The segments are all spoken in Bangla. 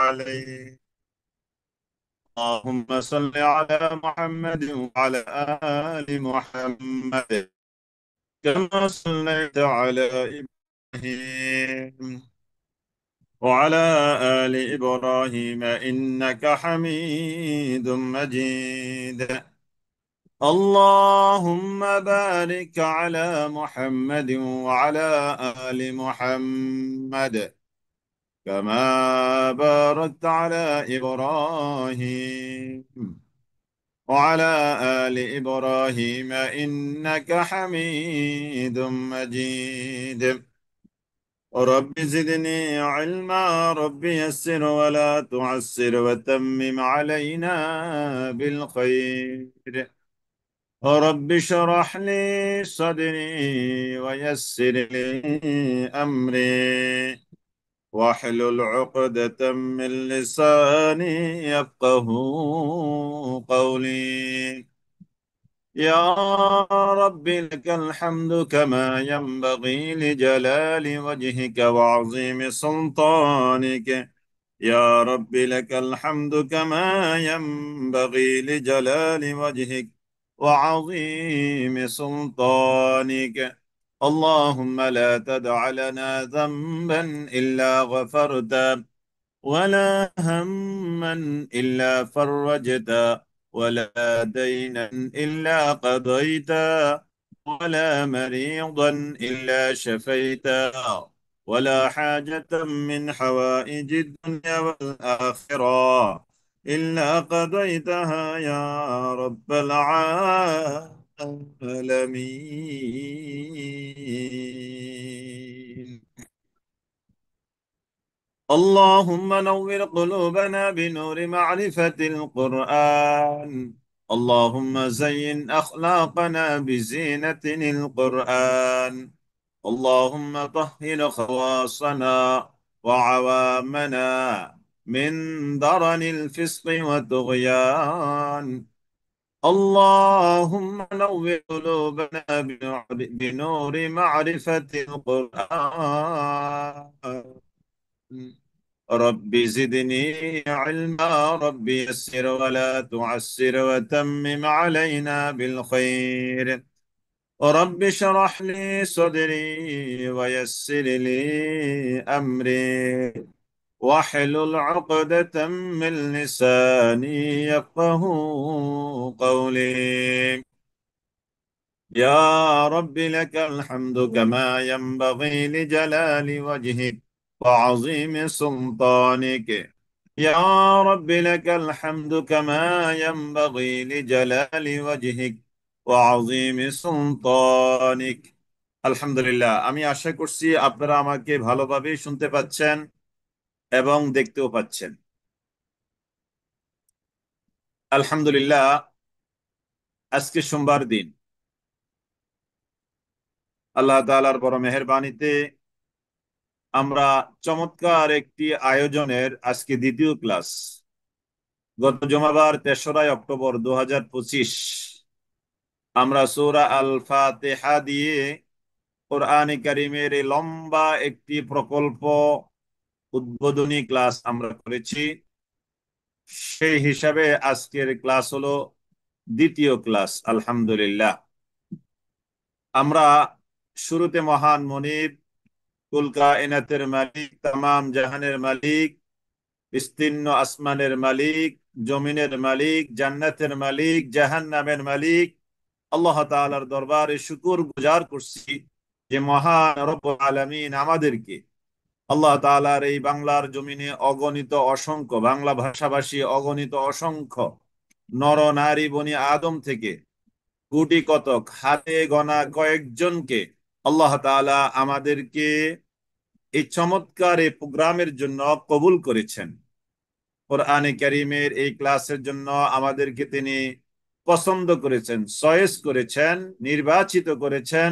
عليه. اللهم صل على محمد وعلى آل محمد كما صليت على إبراهيم وعلى آل إبراهيم إنك حميد مجيد. اللهم بارك على محمد وعلى آل محمد كما باركت على إبراهيم وعلى آل إبراهيم إنك حميد مجيد. رب زدني علما، رب يسر ولا تعسر وتمم علينا بالخير. رب اشرح لي صدري ويسر لي أمري واحلل عقدة من لساني يفقه قولي. يا رب لك الحمد كما ينبغي لجلال وجهك وعظيم سلطانك. يا رب لك الحمد كما ينبغي لجلال وجهك وعظيم سلطانك. اللهم لا تدع لنا ذنبا إلا غفرته، ولا هما إلا فرجتا، ولا دينا إلا قضيتا، ولا مريضا إلا شفيتا، ولا حاجة من حوائج الدنيا والآخرة إلا قضيتها يا رب العالمين. اللهم نور قلوبنا بنور معرفة القرآن. اللهم زين أخلاقنا بزينة القرآن. اللهم طهر خواصنا وعوامنا من درن الفسق والطغيان. اللهم نور قلوبنا بنور معرفة القرآن. رب زدني علما، رب يسر ولا تعسر وتمم علينا بالخير. رب اشرح لي صدري ويسر لي أمري واحلل عقدة من لساني يفقه قولي. يا رب لك الحمد كما ينبغي لجلال وجهك وعظيم سلطانك. يا رب لك الحمد كما ينبغي لجلال وجهك وعظيم سلطانك. আলহামদুলিল্লাহ, আমি আশা করছি আপনারা আমাকে ভালোভাবে শুনতে পাচ্ছেন এবং দেখতেও পাচ্ছেন। আলহামদুলিল্লাহ, আজকে সোমবার দিন। আল্লাহ তাআলার বড় মেহেরবানিতে আমরা চমৎকার একটি আয়োজনের আজকে দ্বিতীয় ক্লাস। গত জুমাবার ৩রা অক্টোবর ২০২৫ আমরা সূরা আল ফাতিহা দিয়ে কোরআনে কারিমের এই লম্বা একটি প্রকল্প উদ্বোধনী ক্লাস আমরা করেছি। সেই হিসাবে আজকের ক্লাস হলো দ্বিতীয় ক্লাস। আলহামদুলিল্লাহ, আমরা শুরুতে মহান মুনিব, কুল কায়নাতের মালিক, তামাম জাহানের মালিক, বিস্তীর্ণ আসমানের মালিক, জমিনের মালিক, জান্নাতের মালিক, জাহান্নামের মালিক আল্লাহ তাআলার দরবারে শুকর গুজার করছি যে মহান রব্বুল আলামিন আমাদেরকে আল্লাহ তাআলার এই বাংলার জমিনে অগণিত অসংখ্য বাংলা ভাষাভাষী অগণিত অসংখ্য নর নারী বনি আদম থেকে কোটি কতক হাতে গোনা কয়েকজনকে আল্লাহ তাআলা আমাদেরকে এই চমৎকার এই প্রোগ্রামের জন্য কবুল করেছেন। কোরআনে কারীমের এই ক্লাসের জন্য আমাদেরকে তিনি পছন্দ করেছেন, চয়েস করেছেন, নির্বাচিত করেছেন।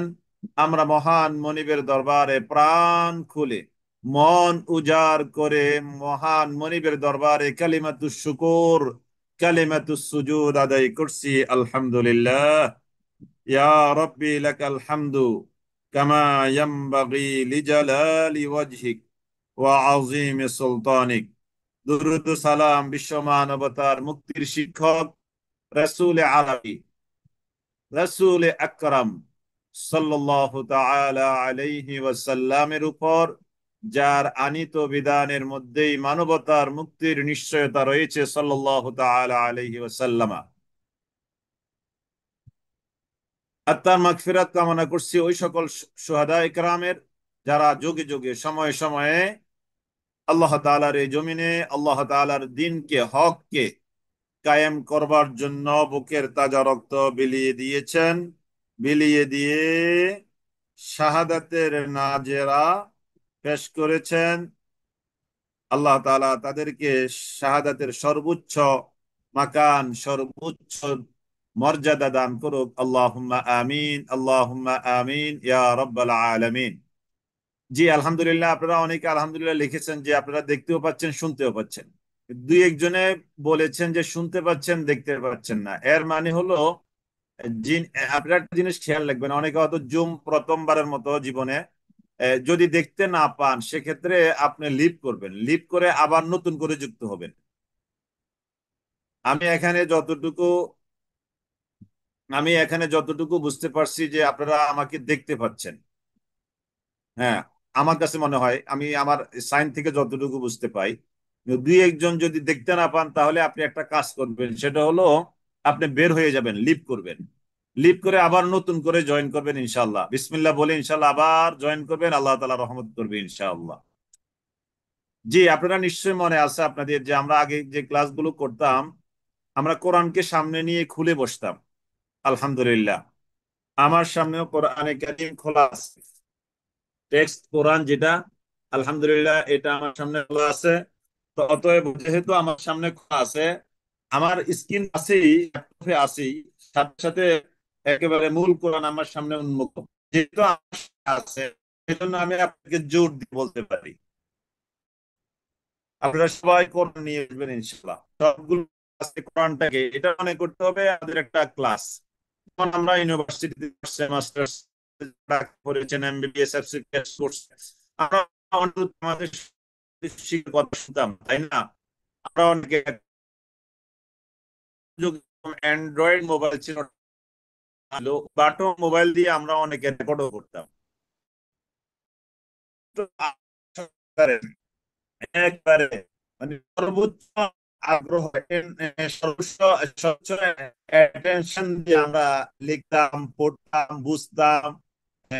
আমরা মহান মনিবের দরবারে প্রাণ খুলে মন উজাড় করে মহান মনিবের দরবারে কালিমাতুশ শুকুর, কালিমাতুস সুজুদ আদায় করছি। আলহামদুলিল্লাহ। ইয়া রাব্বি লাকাল হামদু কামা ইয়ানবাগি লিজালালি ওয়াজহিক ওয়া আযীমি সুলতানিক। দুরুদ ও সালাম বিশ্ব মানবতার মুক্তির শিক্ষক রাসূল আরবি, রাসূল আকরাম সাল্লাল্লাহু তাআলা আলাইহি ওয়াসাল্লামের উপর, যার আনিত বিধানের মধ্যেই মানবতার মুক্তির নিশ্চয়তা রয়েছে, সাল্লাল্লাহু তাআলা আলাইহি ওয়াসাল্লাম। আত্মার মাগফিরাত কামনা করছি ওই সকল শুহাদা ইকরামের, যারা যুগে যুগে সময়ে সময়ে আল্লাহ তাআলার এই জমিনে আল্লাহ তাআলার দিনকে, হককে কায়েম করবার জন্য বুকের তাজা রক্ত বিলিয়ে দিয়েছেন, বিলিয়ে দিয়ে শাহাদাতের নাজেরা পেশ করেছেন। আল্লাহ তাআলা তাদেরকে শাহাদাতের সর্বোচ্চ মাকান, সর্বোচ্চ মর্যাদা দান করুক। আল্লাহুম্মা আমিন, আল্লাহুম্মা আমিন ইয়া রাব্বাল আলামিন। জি আলহামদুলিল্লাহ, আপনারা অনেকে আলহামদুলিল্লাহ লিখেছেন যে আপনারা দেখতেও পাচ্ছেন, শুনতেও পাচ্ছেন। দুই একজনে বলেছেন যে শুনতে পাচ্ছেন, দেখতে পাচ্ছেন না। এর মানে হলো জিন, আপনারা একটা জিনিস খেয়াল রাখবেন, অনেকে হয়তো জুম প্রথমবারের মতো জীবনে যদি দেখতে না পান, সেক্ষেত্রে আপনি লিভ করবেন, লিভ করে আবার নতুন করে যুক্ত হবেন। আমি এখানে যতটুকু আমি এখানে যতটুকু বুঝতে পারছি যে আপনারা আমাকে দেখতে পাচ্ছেন। হ্যাঁ, আমার কাছে মনে হয়, আমি আমার সাইন থেকে যতটুকু বুঝতে পাই, দুই একজন যদি দেখতে না পান, তাহলে আপনি একটা কাজ করবেন, সেটা হলো আপনি বের হয়ে যাবেন, লিভ করবেন। লিভ করে আবার নতুন করে জয়েন করবেন ইনশাআল্লাহ। বিসমিল্লাহ বলে ইনশাআল্লাহ আবার জয়েন করবেন, আল্লাহ তাআলা রহমত করবে ইনশাআল্লাহ। জি, আপনারা নিশ্চয়ই মনে আছে আপনাদের যে আমরা আগে যে ক্লাসগুলো করতাম, আমরা কোরআনকে সামনে নিয়ে খুলে বসতাম। আলহামদুলিল্লাহ, আমার সামনেও কোরআনে কারীম খোলা আছে, টেক্সট কোরআন যেটা, আলহামদুলিল্লাহ এটা আমার সামনে খোলা আছে। তো অতএব যেহেতু আমার সামনে খোলা আছে, আমার স্ক্রিন আছেই, ল্যাপটপে আছেই, সাথে সাথে একেবারে মূল কোরআন আমার সামনে উন্মুক্ত। যেহেতু আমার সামনে আছে, সেজন্য আমি আপনাকে জোর দিয়ে বলতে পারি, আপনারা সবাই কোরআন নিয়ে আসবেন ইনশাআল্লাহ। সবগুলো আজকে কোরআনটাকে, এটা মনে করতে হবে আমাদের একটা ক্লাস। যেমন আমরা ইউনিভার্সিটিতে মাস্টার্স করেছেন, এমবিবিএস কোর্স, আমরা অন্তত আমাদের শিক্ষকের কথা শুনতাম, তাই না? আমরা অনেকে অ্যান্ড্রয়েড মোবাইল ছিল, বাটন মোবাইল দিয়ে আমরা অনেকে রেকর্ডও করতাম। তো একবারে মানে সর্বোচ্চ আগ্রহ, সর্বোচ্চ সর্বোচ্চ অ্যাটেনশন দিয়ে আমরা লিখতাম, পড়তাম, বুঝতাম।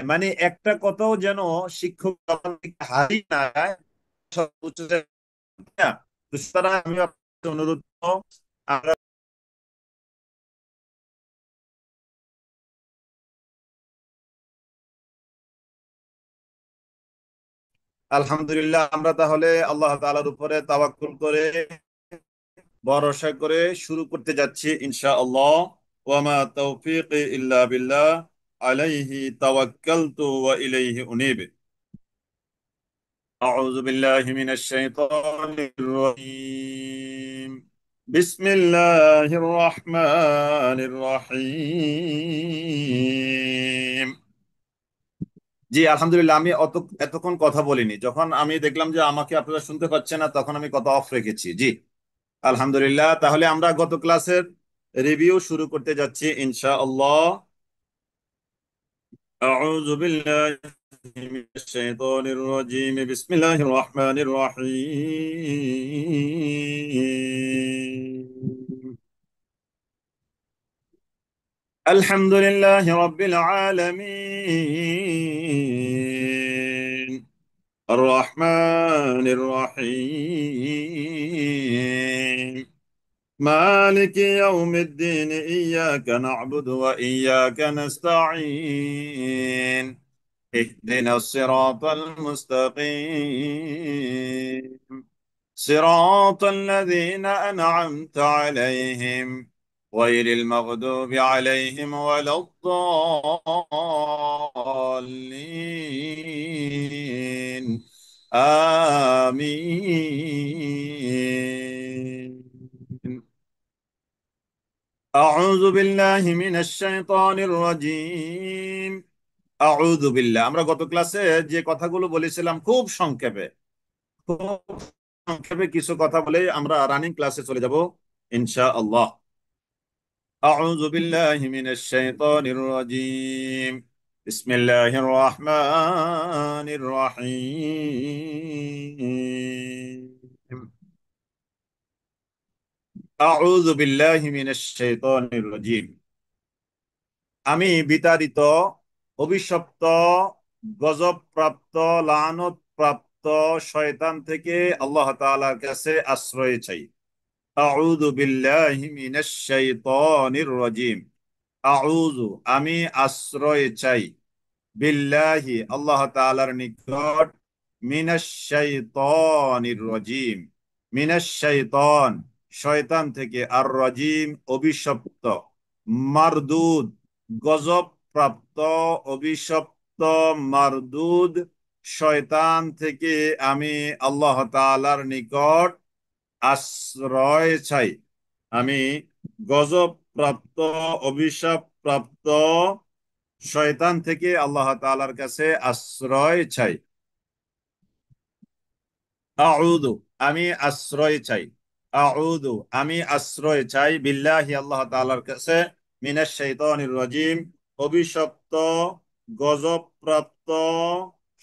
মানে একটা কথাও যেন শিক্ষক হারিয়ে না যায়, সর্বোচ্চ চেষ্টা। তো সুতরাং আমি আপনাকে অনুরোধ করবো, আমরা আলহামদুলিল্লাহ, আমরা তাহলে আল্লাহ তাআলার উপরে তাওয়াক্কুল করে, ভরসা করে শুরু করতে যাচ্ছি ইনশাআল্লাহ। ওয়া মা তাওফীকি ইল্লা বিল্লাহ, আলাইহি তাওয়াক্কালতু ওয়া ইলাইহি উনীব। আউযু বিল্লাহি মিনাশ শাইতানির রাজীম। বিসমিল্লাহির রহমানির রহিম। জি আলহামদুলিল্লাহ, আমি এতক্ষণ কথা বলিনি। যখন আমি দেখলাম যে আমাকে আপনারা শুনতে পাচ্ছেন না, তখন আমি কথা অফ রেখেছি। জি আলহামদুলিল্লাহ, তাহলে আমরা গত ক্লাসের রিভিউ শুরু করতে যাচ্ছি ইনশাআল্লাহ। أعوذ بالله من الشيطان الرجيم، بسم الله الرحمن الرحيم. الحمد لله رب العالمين، الرحمن الرحيم، مالك يوم الدين، إياك نعبد وإياك نستعين، اهدنا الصراط المستقيم، صراط الذين أنعمت عليهم، غير المغضوب عليهم ولا الضالين، آمين. أعوذ بالله من الشيطان الرجيم। আউযু বিল্লাহ, আমরা গত ক্লাসে যে কথাগুলো বলেছিলাম খুব সংক্ষেপে, সংক্ষেপে কিছু কথা বলে আমরা রানিং ক্লাসে চলে যাব ইনশাআল্লাহ। أعوذ بالله من الشيطان الرجيم. بسم الله الرحمن الرحيم. أعوذ بالله من الشيطان الرجيم. আমি বিতাড়িত, অভিশপ্ত, গজব প্রাপ্ত, লানত প্রাপ্ত শয়তান থেকে আল্লাহ তাআলার কাছে আশ্রয় চাই। আউযু বিল্লাহি মিনাশ শাইতানির রাজিম। আউযু আমি আশ্রয় চাই, বিল্লাহি আল্লাহ তাআলার নিকট, মিনাশ শাইতানির রাজিম মিনাশ শাইতান শয়তান থেকে, আর রাজিম অভিশপ্ত, মারদুদ গজব প্রাপ্ত, অভিশপ্ত, মারদুদ শয়তান থেকে আমি আল্লাহ তাআলার নিকট আশ্রয় চাই। আমি গজব প্রাপ্ত, অভিশাপ প্রাপ্ত শয়তান থেকে আল্লাহ তাআলার কাছে আশ্রয় চাই। আউযু আমি আশ্রয় চাই, আউযু আমি আশ্রয় চাই, বিল্লাহি আল্লাহ তাআলার কাছে, মিনাশ শাইতানির রাজিম অভিশপ্ত, গজব প্রাপ্ত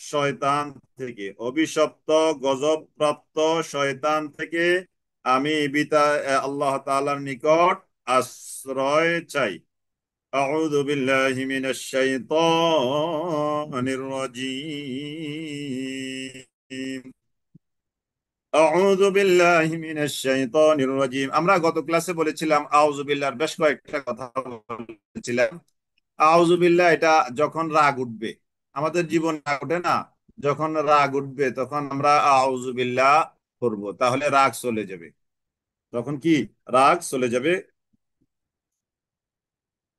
শয়তান থেকে, অভিশপ্ত গজব প্রাপ্ত শয়তান থেকে আমি আল্লাহ তাআলার নিকট আশ্রয় চাই। أعوذ بالله من الشيطان الرجيم. আউযু বিল্লাহি মিনাশ শাইতানির রাজিম। আমরা গত ক্লাসে বলেছিলাম আউযু বিল্লাহর বেশ কয়েকটা কথা বলেছিলাম। আউযু বিল্লাহ এটা যখন রাগ উঠবে, আমাদের জীবনে রাগ ওঠে না, যখন রাগ উঠবে তখন আমরা আউযু বিল্লাহ করব, তাহলে রাগ চলে যাবে। তখন কি রাগ চলে যাবে।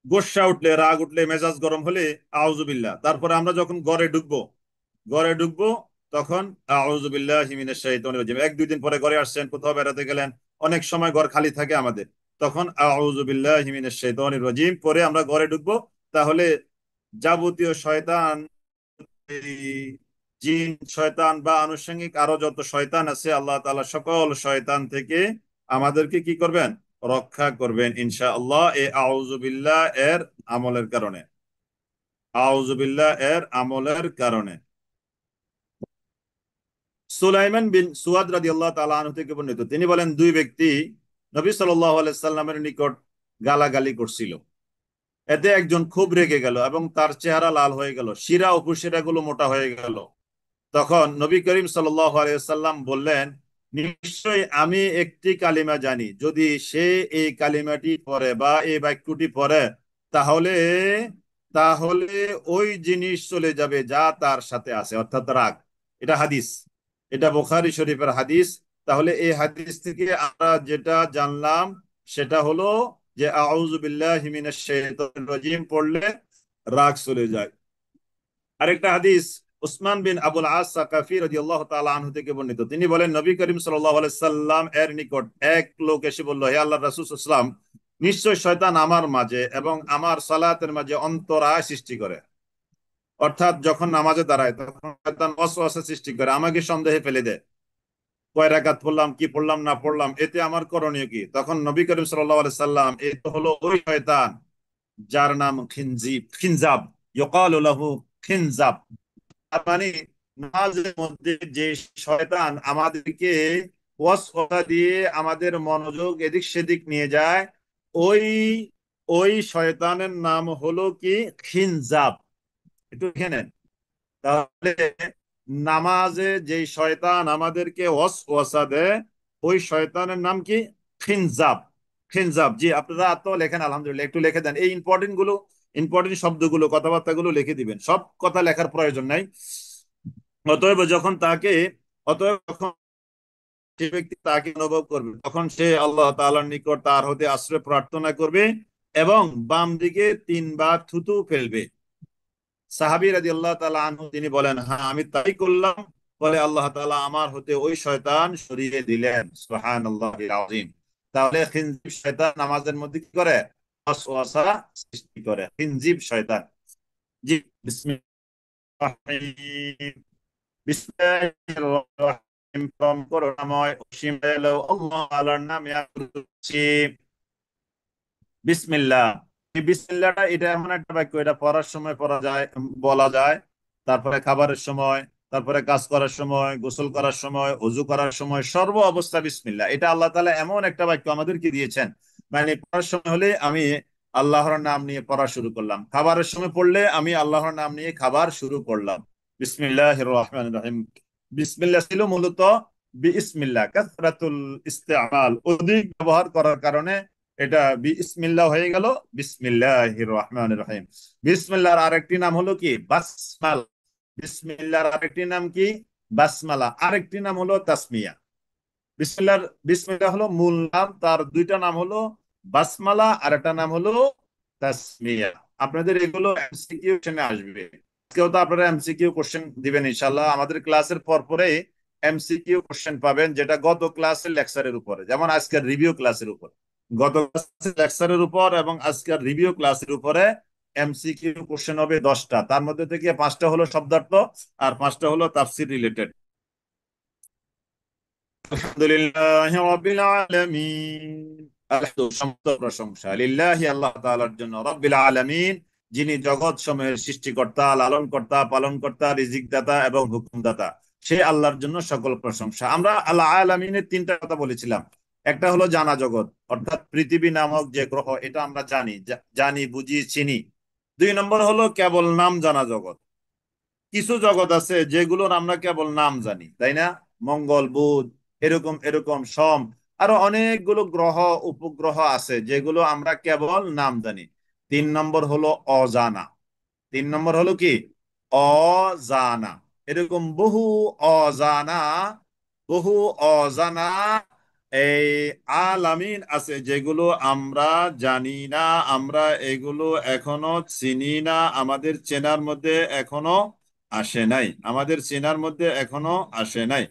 গোস্সা উঠলে, রাগ উঠলে, মেজাজ গরম হলে আউযু বিল্লাহ। তারপরে আমরা যখন ঘরে ঢুকবো তখন আউযু বিল্লাহি মিনাশ শাইতানির রাজিম। এক দুই দিন পরে ঘরে আসছেন, কোথাও বেড়াতে গেলেন, অনেক সময় ঘর খালি থাকে আমাদের, তখন আউযু বিল্লাহি মিনাশ শাইতানির রাজিম পরে আমরা ঘরে ঢুকবো। তাহলে যাবতীয় শয়তান, এই জিন শয়তান বা আনুষঙ্গিক আরো যত শয়তান আছে, আল্লাহ তাআলা সকল শয়তান থেকে আমাদেরকে কি করবেন, রক্ষা করবেন ইনশাআল্লাহ, এই আউযু বিল্লাহ এর আমলের কারণে, আউযু বিল্লাহ এর আমলের কারণে। সুলাইমান বিন সুয়াদ রাদিয়াল্লাহু তাআলা আনহু থেকে বর্ণিত, তিনি বলেন, দুই ব্যক্তি নবী সাল্লাল্লাহু আলাইহি সাল্লামের নিকট গালাগালি করছিল। এতে একজন খুব রেগে গেল এবং তার চেহারা লাল হয়ে গেল, শিরা উপশিরা গুলো মোটা হয়ে গেল। তখন নবী করিম সাল্লাল্লাহু আলাইহি সাল্লাম বললেন, নিশ্চয়ই আমি একটি কালিমা জানি, যদি সে এই কালিমাটি পড়ে বা এই বাক্যটি পড়ে, তাহলে তাহলে ওই জিনিস চলে যাবে যা তার সাথে আছে, অর্থাৎ রাগ। এটা হাদিস, এটা বুখারী শরীফের হাদিস। তাহলে এই হাদিস থেকে আমরা যেটা জানলাম সেটা হলো যে আউযু বিল্লাহি মিনাশ শাইতানির রাজিম পড়লে রাগ চলে যায়। আরেকটা হাদিস উসমান বিন আবুল আস সাকাফি রাদিয়াল্লাহু তাআলা আনহু থেকে বর্ণিত, তিনি বলেন, নবী করিম সাল্লাল্লাহু আলাইহি সাল্লাম এর নিকট এক লোক এসে বলল, হে আল্লাহর রাসূল সাল্লাল্লাহু আলাইহি ওয়াসাল্লাম, নিশ্চয় শয়তান আমার মাঝে এবং আমার সালাতের মাঝে অন্তরায় সৃষ্টি করে। অর্থাৎ যখন নামাজে দাঁড়ায় তখন শয়তান ওয়াসওয়াসা সৃষ্টি করে, আমাকে সন্দেহে ফেলে দেয়, কয় রাকাত পড়লাম, কি পড়লাম না পড়লাম, এতে আমার করণীয় কি। তখন নবী করিম সাল্লাল্লাহু আলাইহি সাল্লাম, এ তো হলো ওই শয়তান যার নাম খিনজাব, ইউকালু লাহু খিনজাব। তার মানে নামাজের মধ্যে যে শয়তান আমাদেরকে ওয়াসওয়াসা দিয়ে আমাদের মনোযোগ এদিক সেদিক নিয়ে যায়, ওই ওই শয়তানের নাম হলো কি খিনজাব। একটু দেখে নেন। তাহলে নামাজে যে শয়তান আমাদেরকে ওয়াসওয়াসা দেয়, ওই শয়তানের নাম কি, খিনজাব। খিনজাব, জি আপনারা তো লেখেন আলহামদুলিল্লাহ, একটু লিখে দেন এই ইম্পর্টেন্ট গুলো, ইম্পর্টেন্ট শব্দগুলো, কথাবার্তা গুলো লিখে দিবেন, সব কথা লেখার প্রয়োজন নাই। অতএব যখন তাকে অতএব যখন সে ব্যক্তি তাকে অনুভব করবে, তখন সে আল্লাহ তাআলার নিকট তার হতে আশ্রয় প্রার্থনা করবে এবং বাম দিকে তিনবার থুতু ফেলবে। সাহাবী রাদিয়াল্লাহু তাআলা আনহু তিনি বলেন, হ্যাঁ আমি তাই করলাম, বলে আল্লাহ তাআলা আমার হতে ওই শয়তান সরিয়ে দিলেন। সুবহানাল্লাহিল আযীম। তাহলে খিনজিব শয়তান নামাজের মধ্যে কি করে, ওয়াসওয়াসা সৃষ্টি করে, খিনজিব শয়তান। জি, বিসমিল্লাহির রহমানির রহিম। বিসমিল্লাহির রহমানির পরম করুণাময় অসীম দয়ালু। আল্লাহ তাআলার নামে আমি শুরু করছি। বিসমিল্লাহ। এই বিসমিল্লাহটা এটা এমন একটা বাক্য, এটা পড়ার সময় পড়া যায়, বলা যায়, তারপরে খাবারের সময়, তারপরে কাজ করার সময়, গোসল করার সময়, অজু করার সময়, সর্ব অবস্থা বিসমিল্লাহ। এটা আল্লাহ তাআলা এমন একটা বাক্য আমাদেরকে দিয়েছেন, মানে পড়ার সময় হলে আমি আল্লাহর নাম নিয়ে পড়া শুরু করলাম, খাবারের সময় পড়লে আমি আল্লাহর নাম নিয়ে খাবার শুরু করলাম। বিসমিল্লাহির রহমানির রহিম। বিসমিল্লাহ ছিল মূলত বিসমিল্লাহ, কাসরাতুল ইস্তেমাল, অধিক ব্যবহার করার কারণে এটা বিসমিল্লাহ হয়ে গেল বিসমিল্লাহির রহমানির রহিম। বিসমিল্লাহর আরেকটি নাম হলো কি? বাসমালা। বিসমিল্লাহর আরেকটি নাম কি? বাসমালা। আরেকটি নাম হলো তাসমিয়া। বিসমিল্লাহর, বিসমিল্লাহ হলো মূল নাম, তার দুইটা নাম হলো বাসমালা আর একটা নাম হলো তাসমিয়া। আপনাদের এগুলো এমসিকিউ কোশ্চেনে আসবে। কেউ তো আপনারা এমসিকিউ কোশ্চেন দিবেন ইনশাআল্লাহ। আমাদের ক্লাসের পর পরে এমসিকিউ কোশ্চেন পাবেন, যেটা গত ক্লাসের লেকচারের উপরে, যেমন আজকের রিভিউ ক্লাসের উপর, গত ক্লাসের লেকচারের উপর এবং আজকের রিভিউ ক্লাসের উপরে এমসিকিউ কোশ্চেন হবে 10টা। তার মধ্যে থেকে 5টা হলো শব্দার্থ আর 5টা হলো তাফসীর রিলেটেড। আলহামদুলিল্লাহ রাব্বিল আলামিন। সমস্ত প্রশংসা লিল্লাহি, আল্লাহ তাআলার জন্য, রাব্বিল আলামিন, যিনি জগৎ সমূহের সৃষ্টিকর্তা, লালনকর্তা, পালনকর্তা, রিজিকদাতা এবং হুকুমদাতা, সেই আল্লাহর জন্য সকল প্রশংসা। আমরা আল্লাহ আলামিনের তিনটা কথা বলেছিলাম। একটা হলো জানা জগৎ, অর্থাৎ পৃথিবী নামক যে গ্রহ, এটা আমরা জানি, জানি, বুঝি, চিনি। 2 নম্বর হলো কেবল নাম জানা জগৎ। কিছু জগৎ আছে যেগুলোর আমরা কেবল নাম জানি, তাই না? মঙ্গল, বুধ, এরকম এরকম সম, আরো অনেকগুলো গ্রহ, উপগ্রহ আছে যেগুলো আমরা কেবল নাম জানি। 3 নম্বর হলো অজানা। 3 নম্বর হলো কি? অজানা। এরকম বহু অজানা, বহু অজানা এই আলামিন আছে যেগুলো আমরা জানি না, আমরা এগুলো এখনো চিনি না, আমাদের চেনার মধ্যে এখনো আসে নাই, আমাদের চেনার মধ্যে এখনো আসে নাই।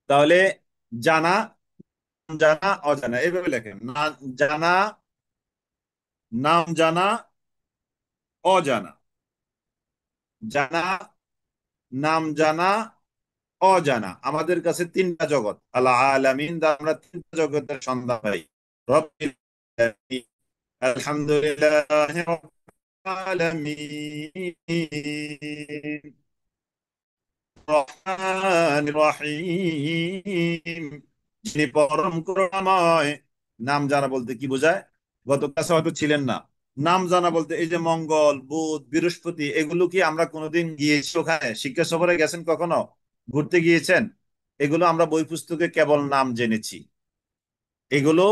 তাহলে জানা, জানা, অজানা, এইভাবে লেখেন না। জানা, নাম জানা, অজানা। জানা, নাম জানা, অজানা। আমাদের কাছে 3টা জগৎ, আল্লাহ আলামিন দ্বারা আমরা 3টা জগতের সন্ধান পাই। রব্বিল আলামিন, আলহামদুলিল্লাহ রাব্বিল আলামিন, রহমানির রহিম, যিনি পরম করুণাময়। নাম জানা বলতে কি বোঝায়? গত ক্লাসে হয়তো ছিলেন না। নাম জানা বলতে এই যে মঙ্গল, বুধ, বৃহস্পতি, এগুলো কি আমরা কোনোদিন গিয়েছি ওখানে? শিক্ষা সফরে গেছেন কখনো? ঘুরতে গিয়েছেন? এগুলো আমরা বই পুস্তকে কেবল নাম জেনেছি, এগুলো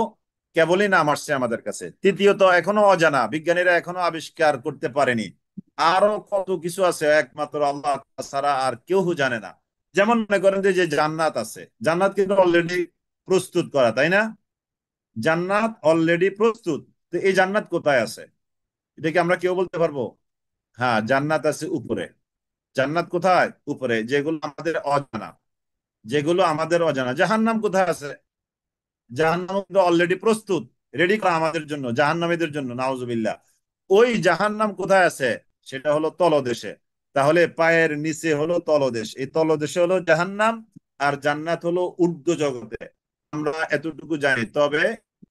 কেবলই নাম আসছে আমাদের কাছে। তৃতীয়ত, এখনো অজানা, বিজ্ঞানীরা এখনো আবিষ্কার করতে পারেনি। আরো কত কিছু আছে একমাত্র আল্লাহ ছাড়া আর কেউ জানে না। যেমন মনে করেন যে যে জান্নাত আছে, জান্নাত কিন্তু অলরেডি প্রস্তুত করা, তাই না? জান্নাত অলরেডি প্রস্তুত। তো এই জান্নাত কোথায় আছে? এটা কি আমরা কেউ বলতে পারবো? হ্যাঁ, জান্নাত আছে উপরে। জান্নাত কোথায়? উপরে, যেগুলো আমাদের অজানা, যেগুলো আমাদের অজানা। জাহান্নাম কোথায় আছে? জাহান্নাম কিন্তু অলরেডি প্রস্তুত, রেডি করা আমাদের জন্য, জাহান্নামীদের জন্য, নাউজুবিল্লাহ। ওই জাহান্নাম কোথায় আছে? সেটা হলো তলদেশে। তাহলে পায়ের নিচে হলো তলদেশ, এই তলদেশে হলো জাহান্নাম, আর জান্নাত হলো ঊর্ধ্ব জগতে। আমরা এতটুকু জানি, তবে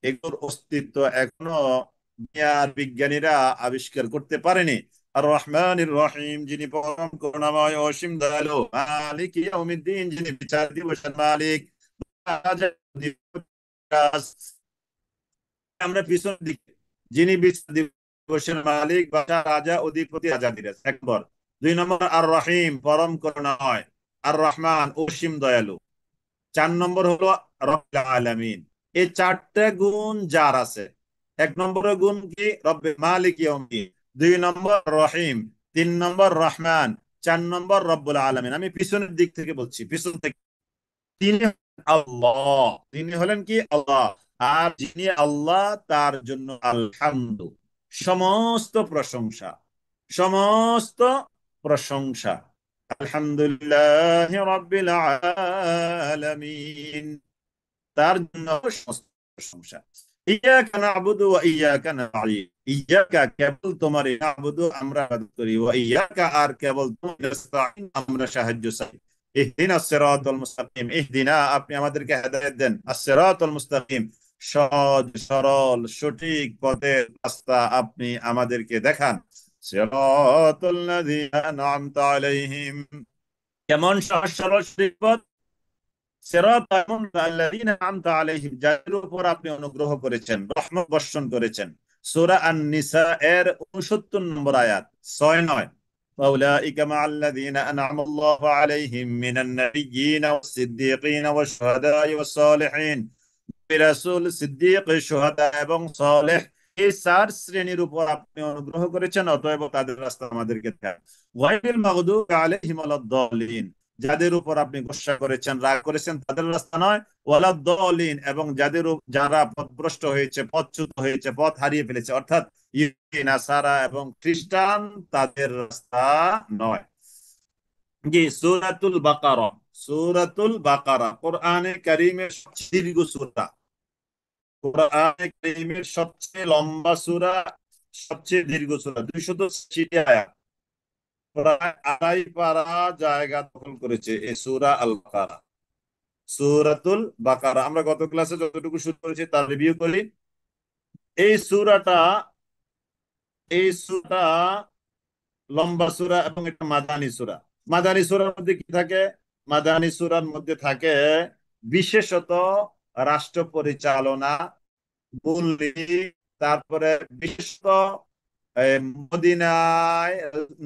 এগুলোর অস্তিত্ব এখনো দুনিয়ার বিজ্ঞানীরা আবিষ্কার করতে পারেনি। আর রহমানির রহিম, যিনি পরম করুণাময় অসীম দয়ালু, মালিক ইয়াউমিদ্দিন, যিনি বিচার দিবসের মালিক। আমরা পিছনের দিকে, যিনি বিচার দিবসের মালিক, বাদশা, রাজা, অধিপতি, রাজাধিরাজ, 1 নম্বর। 2 নম্বর আর রহিম, পরম করুণাময়। আর রহমান, অসীম দয়ালু। 4 নম্বর হলো রব্বিল আলামিন। এই 4টে গুণ যার আছে। 1 নম্বরের গুণ কি? রব্বে মালিক ইয়াউমিদ্দিন। 2 নম্বর রহিম। 3 নম্বর রহমান। 4 নম্বর রব্বুল আলামিন। আমি পিছনের দিক থেকে বলছি, পিছন থেকে। তিনি আল্লাহ, তিনি হলেন কি? আল্লাহ। আর যিনি আল্লাহ, তার জন্য আলহামদু, সমস্ত প্রশংসা, সমস্ত প্রশংসা। আলহামদুলিল্লাহ রাব্বিল আলামিন, তার জন্য সমস্ত প্রশংসা। ইয়াকা না'বুদু ওয়া ইয়াকা নাস্তাঈন, ইয়াকা কেবল তোমারই, না'বুদু আমরা ইবাদত করি, ওয়া ইয়াকা আর কেবল তোমার, নাস্তাঈন আমরা সাহায্য চাই। ইহদিনাস সিরাতাল মুস্তাকিম, ইহদিনা আপনি আমাদেরকে হেদায়েত দেন, আস-সিরাতাল মুস্তাকিম সহজ সরল সঠিক পথের রাস্তা আপনি আমাদেরকে দেখান। সিরাতাল লাযিনা আন'আমতা আলাইহিম, কেমন সহজ সরল সঠিক পথ? যাদের উপর আপনি অনুগ্রহ করেছেন, রহমত বর্ষণ করেছেন। সূরা আন-নিসা এর 69 নম্বর আয়াত, 6-9। فأولئك مع الذين أنعم الله عليهم من النبيين والصديقين والشهداء والصالحين, রাসূল, সিদ্দিক, শুহাদা এবং সালেহ, এই চার শ্রেণীর উপর আপনি অনুগ্রহ করেছেন, অতএব তাদের রাস্তা আমাদেরকে দেখান। গায়রিল মাগদুবি আলাইহিম ওয়ালাদ-দাল্লিন, যাদের উপর আপনি গোসা করেছেন, রাগ করেছেন, তাদের রাস্তা নয়। ওয়ালাদ-দাল্লিন, এবং যারা পথভ্রষ্ট হয়েছে, পথচ্যুত হয়েছে, পথ হারিয়ে ফেলেছে, অর্থাৎ ইহুদি, নাসারা এবং খ্রিস্টান, তাদের রাস্তা নয়। জি, সূরাতুল বাকারা, সূরাতুল বাকারা কোরআনে কারীমের সবচেয়ে দীর্ঘ সূরা, কোরআনে কারীমের সবচেয়ে লম্বা সূরা, সবচেয়ে দীর্ঘ সূরা, 280 আয়াত, প্রায় আড়াই পারা জায়গা দখল করেছে এই সূরা আল বাকারা। সূরাতুল বাকারা আমরা গত ক্লাসে যতটুকু শুরু করেছি তার রিভিউ করি। এই সূরাটা এই সূরাটা লম্বা সূরা এবং এটা মাদানী সূরা। মাদানী সূরার মধ্যে কি থাকে? মাদানী সূরার মধ্যে থাকে বিশেষত রাষ্ট্র পরিচালনা, মূলনীতি, তারপরে বিশেষত মদিনায়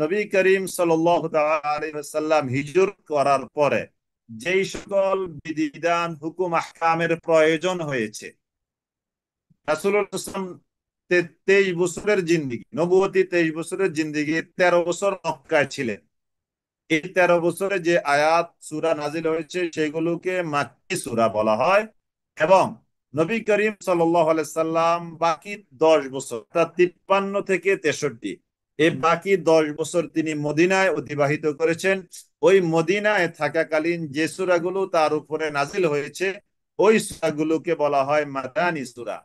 নবী করিম সাল্লাল্লাহু আলাইহি ওয়াসাল্লাম হিজরত করার পরে যেই সকল বিধিবিধান, হুকুম, আহকামের প্রয়োজন হয়েছে, রাসূলুল্লাহ সাল্লাল্লাহু আলাইহি ওয়াসাল্লাম 23 বছরের জিন্দেগি, নবুয়তি 23 বছরের জিন্দেগি, 13 বছর মক্কায় ছিলেন। এই 13 বছরে যে আয়াত সূরা নাজিল হয়েছে সেগুলোকে মাক্কি সূরা বলা হয়। এবং নবী করিম সাল্লাল্লাহু আলাইহি সাল্লাম বাকি 10 বছর, অর্থাৎ 53 থেকে 63, এই বাকি 10 বছর তিনি মদিনায় অতিবাহিত করেছেন। ওই মদিনায় থাকাকালীন যে সূরাগুলো তার উপরে নাজিল হয়েছে, ওই সূরাগুলোকে বলা হয় মাদানী সূরা।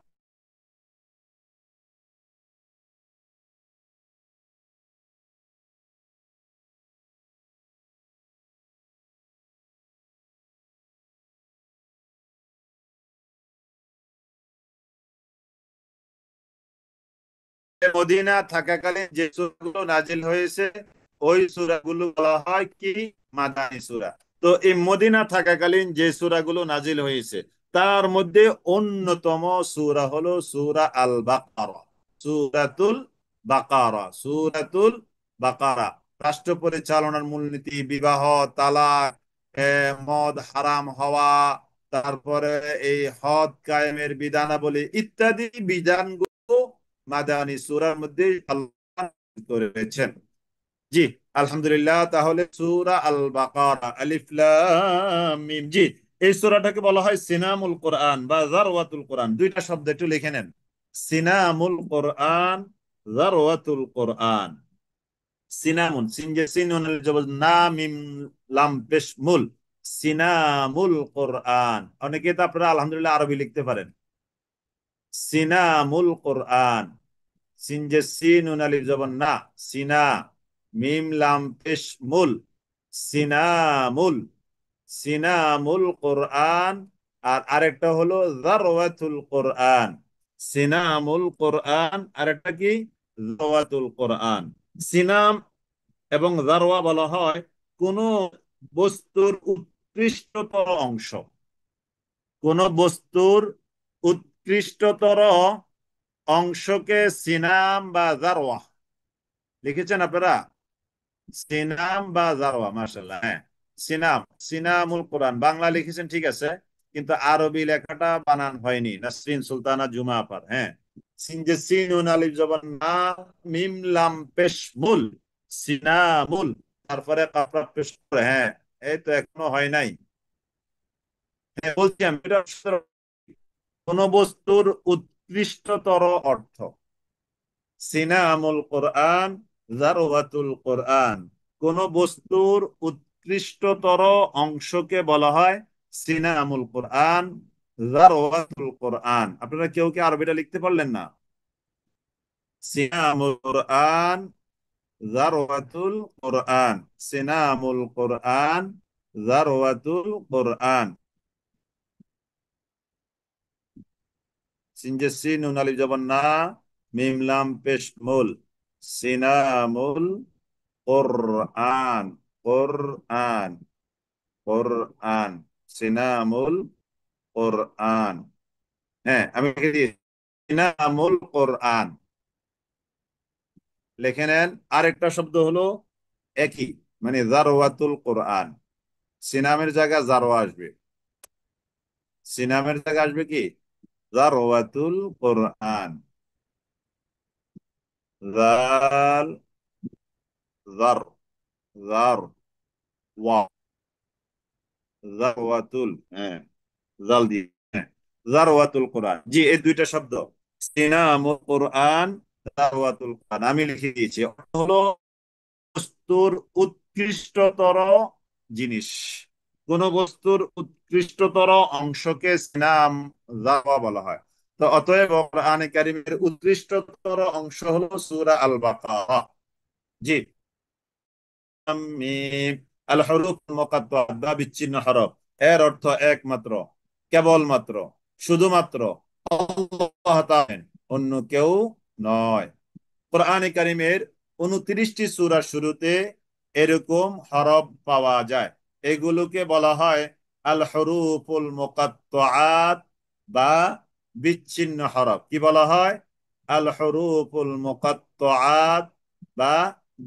মদিনা থাকাকালীন যে সূরাগুলো নাজিল হয়েছে, ওই সূরাগুলো বলা হয় কি? মাদানী সূরা। তো এই মদিনা থাকাকালীন যে সূরাগুলো নাজিল হয়েছে তার মধ্যে অন্যতম সূরা হলো সূরা আল বাকারা, সূরাতুল বাকারা, সূরাতুল বাকারা। রাষ্ট্র পরিচালনার মূলনীতি, বিবাহ, তালাক, মদ হারাম হওয়া, তারপরে এই হদ কায়েমের বিধানাবলী ইত্যাদি বিধানগুলো মাদানী সূরার মধ্যে আল্লাহ করেছেন। জি, আলহামদুলিল্লাহ। তাহলে সূরা আল বাকারা, আলিফ লাম মিম। জি, এই সূরাটাকে বলা হয় সিনামুল কোরআন বা যারওয়াতুল কোরআন। দুইটা শব্দ একটু লিখে নেন, সিনামুল কোরআন, যারওয়াতুল কোরআন। সিনামুন, সিনুনের জবর না, মিম লাম পেশ মুল, সিনামুল কোরআন। অনেকে তো আপনারা আলহামদুলিল্লাহ আরবি লিখতে পারেন। সিনামুল কোরআন, সিনুন আলিফ জবর না, সিনা, মিম লাম পেশ মুল, সিনামুল, সিনামুল কোরআন। আর আরেকটা হলো যারওয়াতুল কোরআন, সিনামুল কোরআন, আরেকটা কি? যারওয়াতুল কোরআন। সিনাম এবং জারওয়া বলা হয় কোন বস্তুর উৎকৃষ্টতর অংশ, কোন বস্তুর উৎকৃষ্টতর অংশকে সিনাম বা জারওয়া লিখেছেন আপনারা? সিনাম বা জারওয়া, মাশাআল্লাহ। হ্যাঁ, সিনাম, সিনামুল কোরআন বাংলা লিখেছেন ঠিক আছে, কিন্তু আরবি লেখাটা বানান হয়নি। নাসরিন সুলতানা জুমা আপার। হ্যাঁ, সিনুন আলিফ জবর না, মিম লাম পেশ মুল, সিনামুল, তারপরে কাফরা পেশ করে। হ্যাঁ, এই তো এখনো হয় নাই। হ্যাঁ, বলছি আমি, এটা কোন বস্তুর উৎকৃষ্টতর অর্থ, সিনামুল কোরআন, যারওয়াতুল কোরআন। কোন বস্তুর উৎকৃষ্টতর অংশকে বলা হয় সিনামুল কোরআন, যারওয়াতুল কোরআন। আপনারা কেউ কি আরবিটা লিখতে পারলেন না? সিনামুল কোরআন, যারওয়াতুল কোরআন, সিনামুল কোরআন, যারওয়াতুল কোরআন। সিনজে সিন নুন আলিফ জবর না, মিম লাম পেশ মুল, সিনামুল কোরআন, কোরআন, কোরআন, সিনামুল কোরআন। হ্যাঁ, আমি লিখে দিয়েছি সিনামুল কোরআন, লিখে নেন। আরেকটা শব্দ হলো একই, মানে জারওয়াতুল কোরআন। সিনামের জায়গায় জারওয়া আসবে, সিনামের জায়গায় আসবে কি জারওয়াতুল কোরআন। জাল, জার, জার, ওয়া, জারওয়াতুল, হ্যাঁ, জাল দিয়ে, হ্যাঁ, জারওয়াতুল কোরআন। জি, এই দুইটা শব্দ সিনামুল কোরআন, জারওয়াতুল কোরআন আমি লিখে দিয়েছি। অর্থ হলো বস্তুর উৎকৃষ্টতর জিনিস, কোন বস্তুর উৎকৃষ্টতর অংশকে সিনাম, জারওয়া বলা হয়। তো অতএব কোরআনে কারীমের উৎকৃষ্টতর অংশ হলো সূরা আল বাকারা। জি, মিম, আল হুরুফ মুকাত্তাআ বা বিচ্ছিন্ন হরফ, এর অর্থ একমাত্র, কেবলমাত্র, শুধুমাত্র আল্লাহ তাআলা, অন্য কেউ নয়। কোরআনে কারিমের 29টি সূরার শুরুতে এরকম হরফ পাওয়া যায়। এগুলোকে বলা হয় আল হুরুফুল মুকাত্তাআত বা বিচ্ছিন্ন হরফ। কি বলা হয়? আল হুরুফুল মুকাত্তাআত বা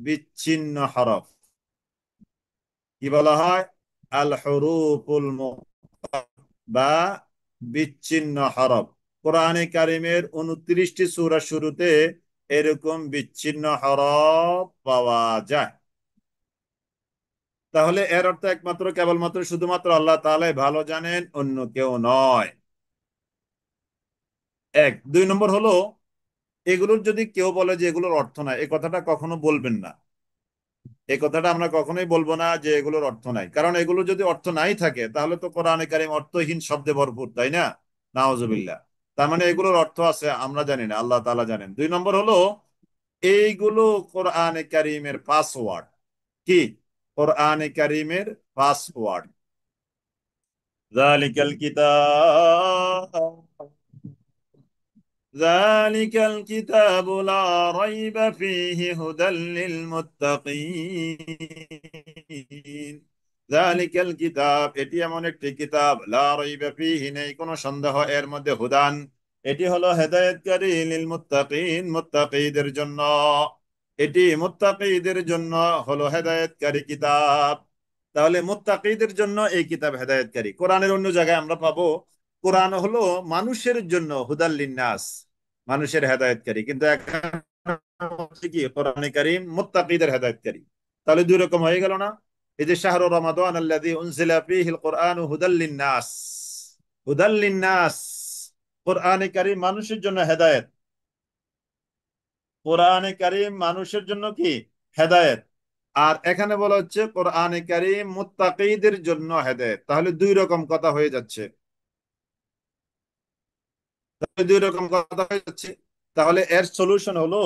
বিচ্ছিন্ন হরফ। কি বলা হয়? আল হুরুফুল বা বিচ্ছিন্ন হরফ। কোরআনে কারিমের 29টি সূরা শুরুতে এরকম বিচ্ছিন্ন হরফ পাওয়া যায়। তাহলে এর অর্থ একমাত্র, কেবলমাত্র, শুধুমাত্র আল্লাহ তাআলাই ভালো জানেন, অন্য কেউ নয়। এক, দুই নম্বর হলো, এগুলোর যদি কেউ বলে যে এগুলোর অর্থ নাই, এই কথাটা কখনো বলবেন না। এই কথাটা আমরা কখনোই বলবো না যে এগুলোর অর্থ নাই, কারণ এগুলো যদি অর্থ নাই থাকে তাহলে তো কোরআনে কারিম অর্থহীন শব্দে ভরপুর, তাই না? নাউজুবিল্লাহ। তার মানে এগুলোর অর্থ আছে, আমরা জানি না, আল্লাহ তাআলা জানেন। দুই নম্বর হলো, এইগুলো কোরআনে কারিমের পাসওয়ার্ড। কি? কোরআনে কারিমের পাসওয়ার্ড। যালিকাল কিতাব, যালিকাল কিতাবু লা রাইবা ফীহি হুদাল লিল মুত্তাকিন। যালিকাল কিতাব, এটি এমন একটি কিতাব, লা রাইবা ফীহি, নেই কোনো সন্দেহ এর মধ্যে, হুদান, এটি হলো হেদায়েতকারী, লিল মুত্তাকিন, মুত্তাকীদের জন্য। এটি মুত্তাকীদের জন্য হলো হেদায়েতকারী কিতাব। তাহলে মুত্তাকীদের জন্য এই কিতাব হেদায়েতকারী। কোরআনের অন্য জায়গায় আমরা পাবো কোরআন হলো মানুষের জন্য হুদাল লিন্নাস, মানুষের হেদায়েতকারী, কিন্তু এখানে কি কোরআনে কারীম মুত্তাকীদের হেদায়েতকারী। তাহলে দুই রকম হয়ে গেল না? এই যে শাহরু রমাদান আল্লাযী উনজিলা ফীহিল কুরআনু হুদাল লিন্নাস, হুদাল লিন্নাস, কোরআনে কারীম মানুষের জন্য হেদায়েত। কোরআনে কারীম মানুষের জন্য কি? হেদায়েত। আর এখানে বলা হচ্ছে কোরআনে কারীম মুত্তাকীদের জন্য হেদায়েত। তাহলে দুই রকম কথা হয়ে যাচ্ছে, তাহলে দুই রকম কথা হয়ে যাচ্ছে। তাহলে এর সলিউশন হলো,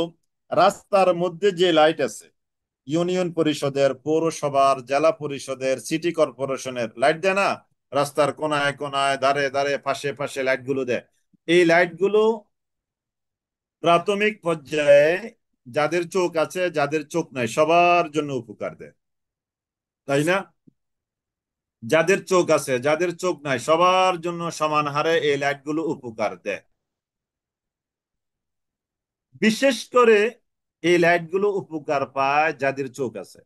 রাস্তার মধ্যে যে লাইট আছে, ইউনিয়ন পরিষদের, পৌরসভার, জেলা পরিষদের, সিটি কর্পোরেশনের লাইট দেয় না? রাস্তার কোনায় কোনায়, ধারে ধারে, পাশে পাশে লাইট গুলো দেয়। এই লাইট গুলো প্রাথমিক পর্যায়ে যাদের চোখ আছে, যাদের চোখ নাই, সবার জন্য উপকার দেয়, তাই না? যাদের চোখ আছে, যাদের চোখ নাই, সবার জন্য সমান হারে এই লাইট গুলো উপকার দেয়। বিশেষ করে এই লাইট গুলো উপকার পায় যাদের চোখ আছে।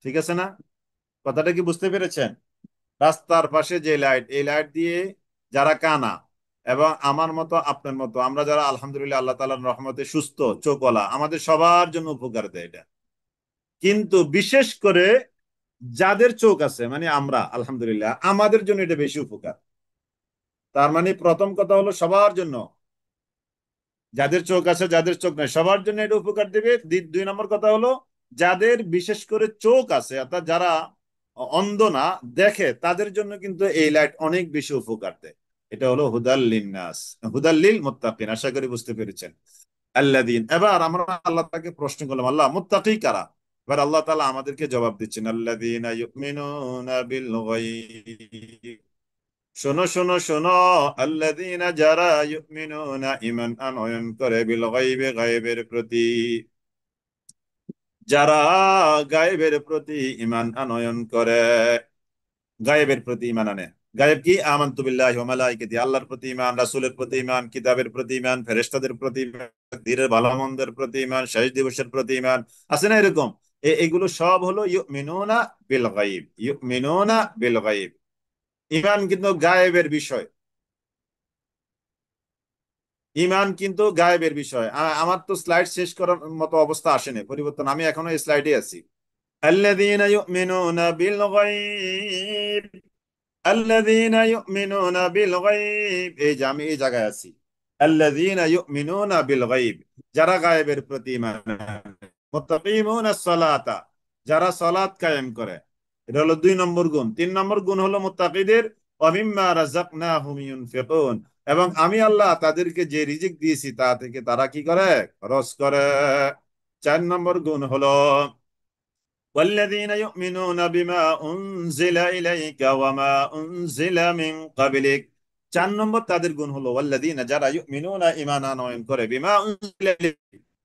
ঠিক আছে না? কথাটা কি বুঝতে পেরেছেন? রাস্তার পাশে যে লাইট, এই লাইট দিয়ে যারা কানা, এবং আমার মতো আপনার মতো, আমরা যারা আলহামদুলিল্লাহ আল্লাহ তাআলার রহমতে সুস্থ চোখওয়ালা, আমাদের সবার জন্য উপকার দেয় এটা। কিন্তু বিশেষ করে যাদের চোখ আছে, মানে আমরা আলহামদুলিল্লাহ, আমাদের জন্য এটা বেশি উপকার। তার মানে প্রথম কথা হলো সবার জন্য, যাদের চোখ আছে, যাদের চোখ নাই, সবার জন্য এটা উপকার দিবে। দুই নম্বর কথা হলো, যাদের বিশেষ করে চোখ আছে, অর্থাৎ যারা অন্ধ না, দেখে, তাদের জন্য কিন্তু এই লাইট অনেক বেশি উপকার দেয়। এটা হলো হুদাল্লিন নাস, হুদাল্লিল মুত্তাকিন। আশা করি বুঝতে পেরেছেন। আল্লাযীন, এবার আমরা আল্লাহ তাকে প্রশ্ন করলাম, আল্লাহ মুত্তাকি কারা? এবার আল্লাহ তাআলা আমাদেরকে জবাব দিচ্ছেন, আল্লাযীনা ইউমিনুনা বিল গায়ব। শোনো শোনো শোনো, আল্লাযীনা যারা ইউমিনুনা ঈমান আনয়ন করে বিল গায়বে গায়বের প্রতি, যারা গায়বের প্রতি ঈমান আনয়ন করে, গায়েবের প্রতি ঈমান আনে। গায়েব কি? আমানতু বিল্লাহি ওয়া মালাইকাতি, আল্লাহর প্রতি ঈমান, রাসূলের প্রতি ঈমান, কিতাবের প্রতি ঈমান, ফেরেশতাদের প্রতি ঈমান, দিনের ভালো মন্দের প্রতি ঈমান, শেষ দিবসের প্রতি ঈমান। আছে না এরকম? এগুলো সব হলো ইউমিনুনা বিল গায়ব, ইউমিনুনা বিল গায়ব। ঈমান কিন্তু গায়েবের বিষয়, ঈমান কিন্তু গায়েবের বিষয়। আমার তো স্লাইড শেষ করার মতো অবস্থা আসেনি, পরিবর্তন, আমি এখনো এই স্লাইডে আছি। আল্লাযীনা ইউমিনুনা বিল গায়ব, আল্লাযীনা ইউমিনুনা বিল গায়ব, এই যে আমি এই জায়গায় আছি। আল্লাযীনা ইউমিনুনা বিল গায়ব, যারা গায়েবের প্রতি ঈমান আনে। মুত্তাকিমুনাস সালাতা, যারা সালাত কায়েম করে। এটা হলো 2 নম্বর গুণ। 3 নম্বর গুণ হলো মুত্তাকিদের, ওয়া মিম্মা রাযাকনাহুম ইউনফিকুন, এবং আমি আল্লাহ তাদেরকে যে রিজিক দিয়েছি তা থেকে তারা কি করে? খরচ করে। 4 নম্বর গুণ হলো والذين يؤمنون بما أنزل إليك وما أنزل من قبلك। 4 নম্বর তাদের গুণ হলো ওয়াল্লাযীনা, যারা ইউমিনুনা ঈমান আনয়ন করে বিমা উনজিলা ইলাইক,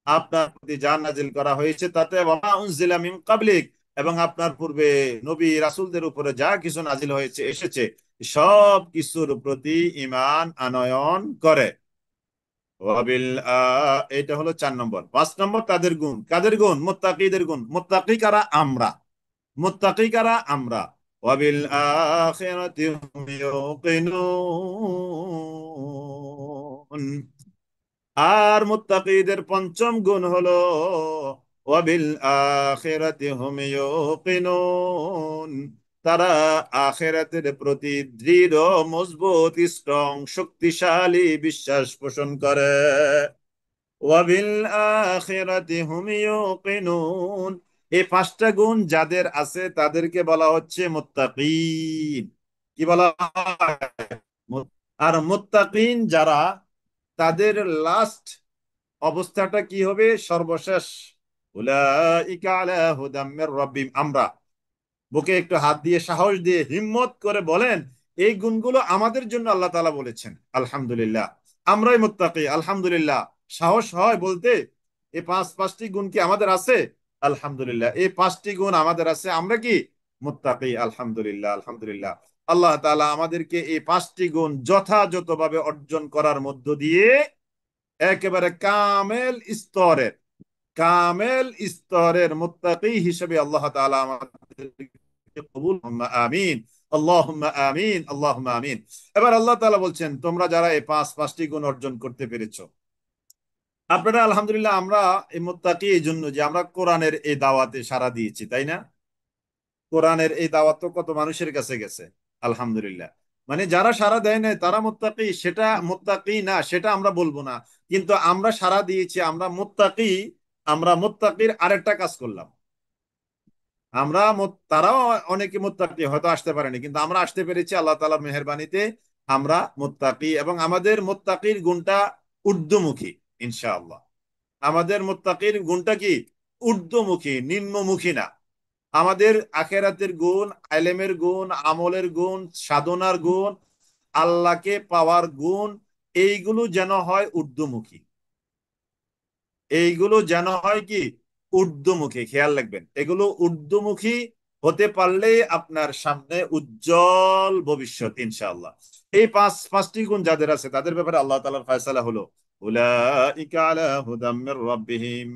আপনার প্রতি যা নাজিল করা হয়েছে তাতে, ওয়ামা উনজিলা মিন কাবলিক, এবং আপনার পূর্বে নবী রাসূলদের উপরে যা কিছু নাজিল হয়েছে এসেছে সব কিছুর প্রতি ঈমান আনয়ন করে। এটা হলো 4 নম্বর। 5 নম্বর তাদের গুণ, কাদের গুণ? মুত্তাকিদের গুণ। মুত্তাকি কারা? আমরা। মুত্তাকি কারা? আমরা। ওয়াবিল আখিরাতি হুম ইউকিনুন। আর মুত্তাকিদের পঞ্চম গুণ হলো ওয়াবিল আখিরাতি হুম ইউকিনুন, তারা আখিরাতের প্রতি দৃঢ়, মজবুত, স্ট্রং, শক্তিশালী বিশ্বাস পোষণ করে। ওয়াবিল আখিরাতি হুম ইউকিনুন, এই 5টা গুণ যাদের আছে তাদেরকে বলা হচ্ছে মুত্তাকিন। কি বলা হয়? আর মুত্তাকিন যারা, তাদের লাস্ট অবস্থাটা কি হবে? সর্বশেষ, উলাইকা আলা হুদাম মির রাব্বিহিম। আমরা বুকে একটু হাত দিয়ে সাহস দিয়ে হিম্মত করে বলেন, এই গুণগুলো আমাদের জন্য আল্লাহ তাআলা বলেছেন। আলহামদুলিল্লাহ, আমরাই মুত্তাকি। আলহামদুলিল্লাহ, সাহস হয় বলতে। এই পাঁচটি গুণ কি আমাদের আছে? আলহামদুলিল্লাহ, এই 5টি গুণ আমাদের আছে। আমরা কি? মুত্তাকি। আলহামদুলিল্লাহ, আলহামদুলিল্লাহ। আল্লাহ তাআলা আমাদেরকে এই 5টি গুণ যথাযথভাবে অর্জন করার মধ্য দিয়ে একেবারে কামেল স্তরের মুত্তাকি হিসেবে আল্লাহ তাআলা আমাদেরকে কবুল। আমিন, আল্লাহুম্মা আমিন, আল্লাহুম্মা আমিন। এবার আল্লাহ তাআলা বলছেন, তোমরা যারা এই পাঁচটি গুণ অর্জন করতে পেরেছো, আপনারা আলহামদুলিল্লাহ। আমরা এই মুত্তাকি এই জন্য যে আমরা কোরআনের এই দাওয়াতে সাড়া দিয়েছি, তাই না? কোরআনের এই দাওয়াত তো কত মানুষের কাছে গেছে, আলহামদুলিল্লাহ। মানে যারা সাড়া দেয় না তারা মুত্তাকি, সেটা মুত্তাকি না, সেটা আমরা বলবো না। কিন্তু আমরা সাড়া দিয়েছি, আমরা মুত্তাকি। আমরা মুত্তাকির আরেকটা কাজ করলাম। তারাও অনেকে মুত্তাকি হয়তো আসতে পারেনি, কিন্তু আমরা আসতে পেরেছি আল্লাহ তাআলার মেহেরবানিতে। আমরা মুত্তাকি, এবং আমাদের মুত্তাকির গুণটা ঊর্ধ্বমুখী, ইনশাআল্লাহ। আমাদের মুত্তাকির গুণটা কি? ঊর্ধ্বমুখী, নিম্নমুখী না। আমাদের আখেরাতের গুণ, আলেমের গুণ, আমলের গুণ, সাধনার গুণ, আল্লাহকে পাওয়ার গুণ, এইগুলো যেন হয় ঊর্ধ্বমুখী। এইগুলো যেন হয় কি? ঊর্ধ্বমুখী। খেয়াল রাখবেন, এগুলো ঊর্ধ্বমুখী হতে পারলেই আপনার সামনে উজ্জ্বল ভবিষ্যৎ, ইনশাআল্লাহ। এই পাঁচটি গুণ যাদের আছে তাদের ব্যাপারে আল্লাহ তাআলার ফয়সালা হলো, উলাইকা আলা হুদাম মির রাব্বিহিম।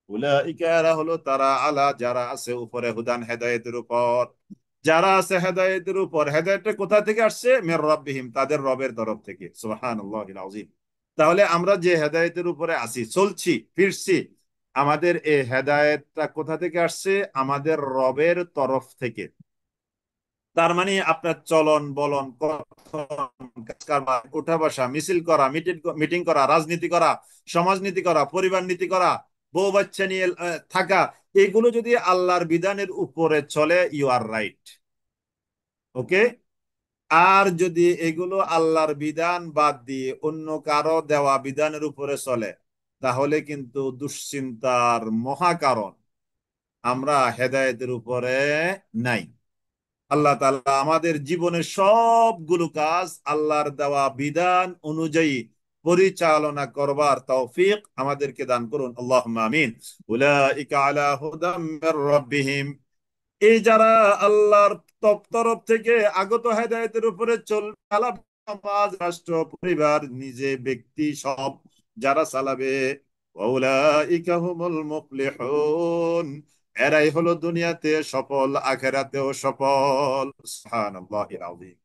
উলাইকা, এরা হলো তারা, আলা যারা আছে, উপরে, হুদান হেদায়েতের উপর। যারা আছে হেদায়েতের উপর। হেদায়েতটা কোথা থেকে আসছে? মির রাব্বিহিম, তাদের রবের তরফ থেকে। সুবহানাল্লাহিল আযীম। তাহলে আমরা যে হেদায়েতের উপরে আছি, চলছি, ফিরছি, আমাদের এই হেদায়েতটা কোথা থেকে আসছে? আমাদের রবের তরফ থেকে। তার মানে আপনার চলন বলন, কথন, কাজকারবার, উঠা বসা, মিছিল করা, মিটিং করা, রাজনীতি করা, সমাজনীতি করা, পরিবার নীতি করা, বউ বাচ্চা নিয়ে থাকা, এগুলো যদি আল্লাহর বিধানের উপরে চলে, ইউ আর রাইট। ওকে। আর যদি এগুলো আল্লাহর বিধান বাদ দিয়ে অন্য কারো দেওয়া বিধানের উপরে চলে, তাহলে কিন্তু দুশ্চিন্তার মহা কারণ, আমরা হেদায়েতের উপরে নাই। আল্লাহ তাআলা আমাদের জীবনের সবগুলো কাজ আল্লাহর দেওয়া বিধান অনুযায়ী পরিচালনা করবার তৌফিক আমাদেরকে দান করুন, আল্লাহুম্মা আমিন। উলাইকা আলা হুদাম মির রাব্বিহিম, এই যারা আল্লাহর তরফ থেকে আগত হেদায়েতের উপরে চলবে, সমাজ, রাষ্ট্র, পরিবার, নিজে, ব্যক্তি, সব যারা চালাবে, ওয়াউলাইকা হুমুল মুফলিহুন, এরাই হলো দুনিয়াতে সফল, আখিরাতেও সফল। সুবহানাল্লাহিল আযীম।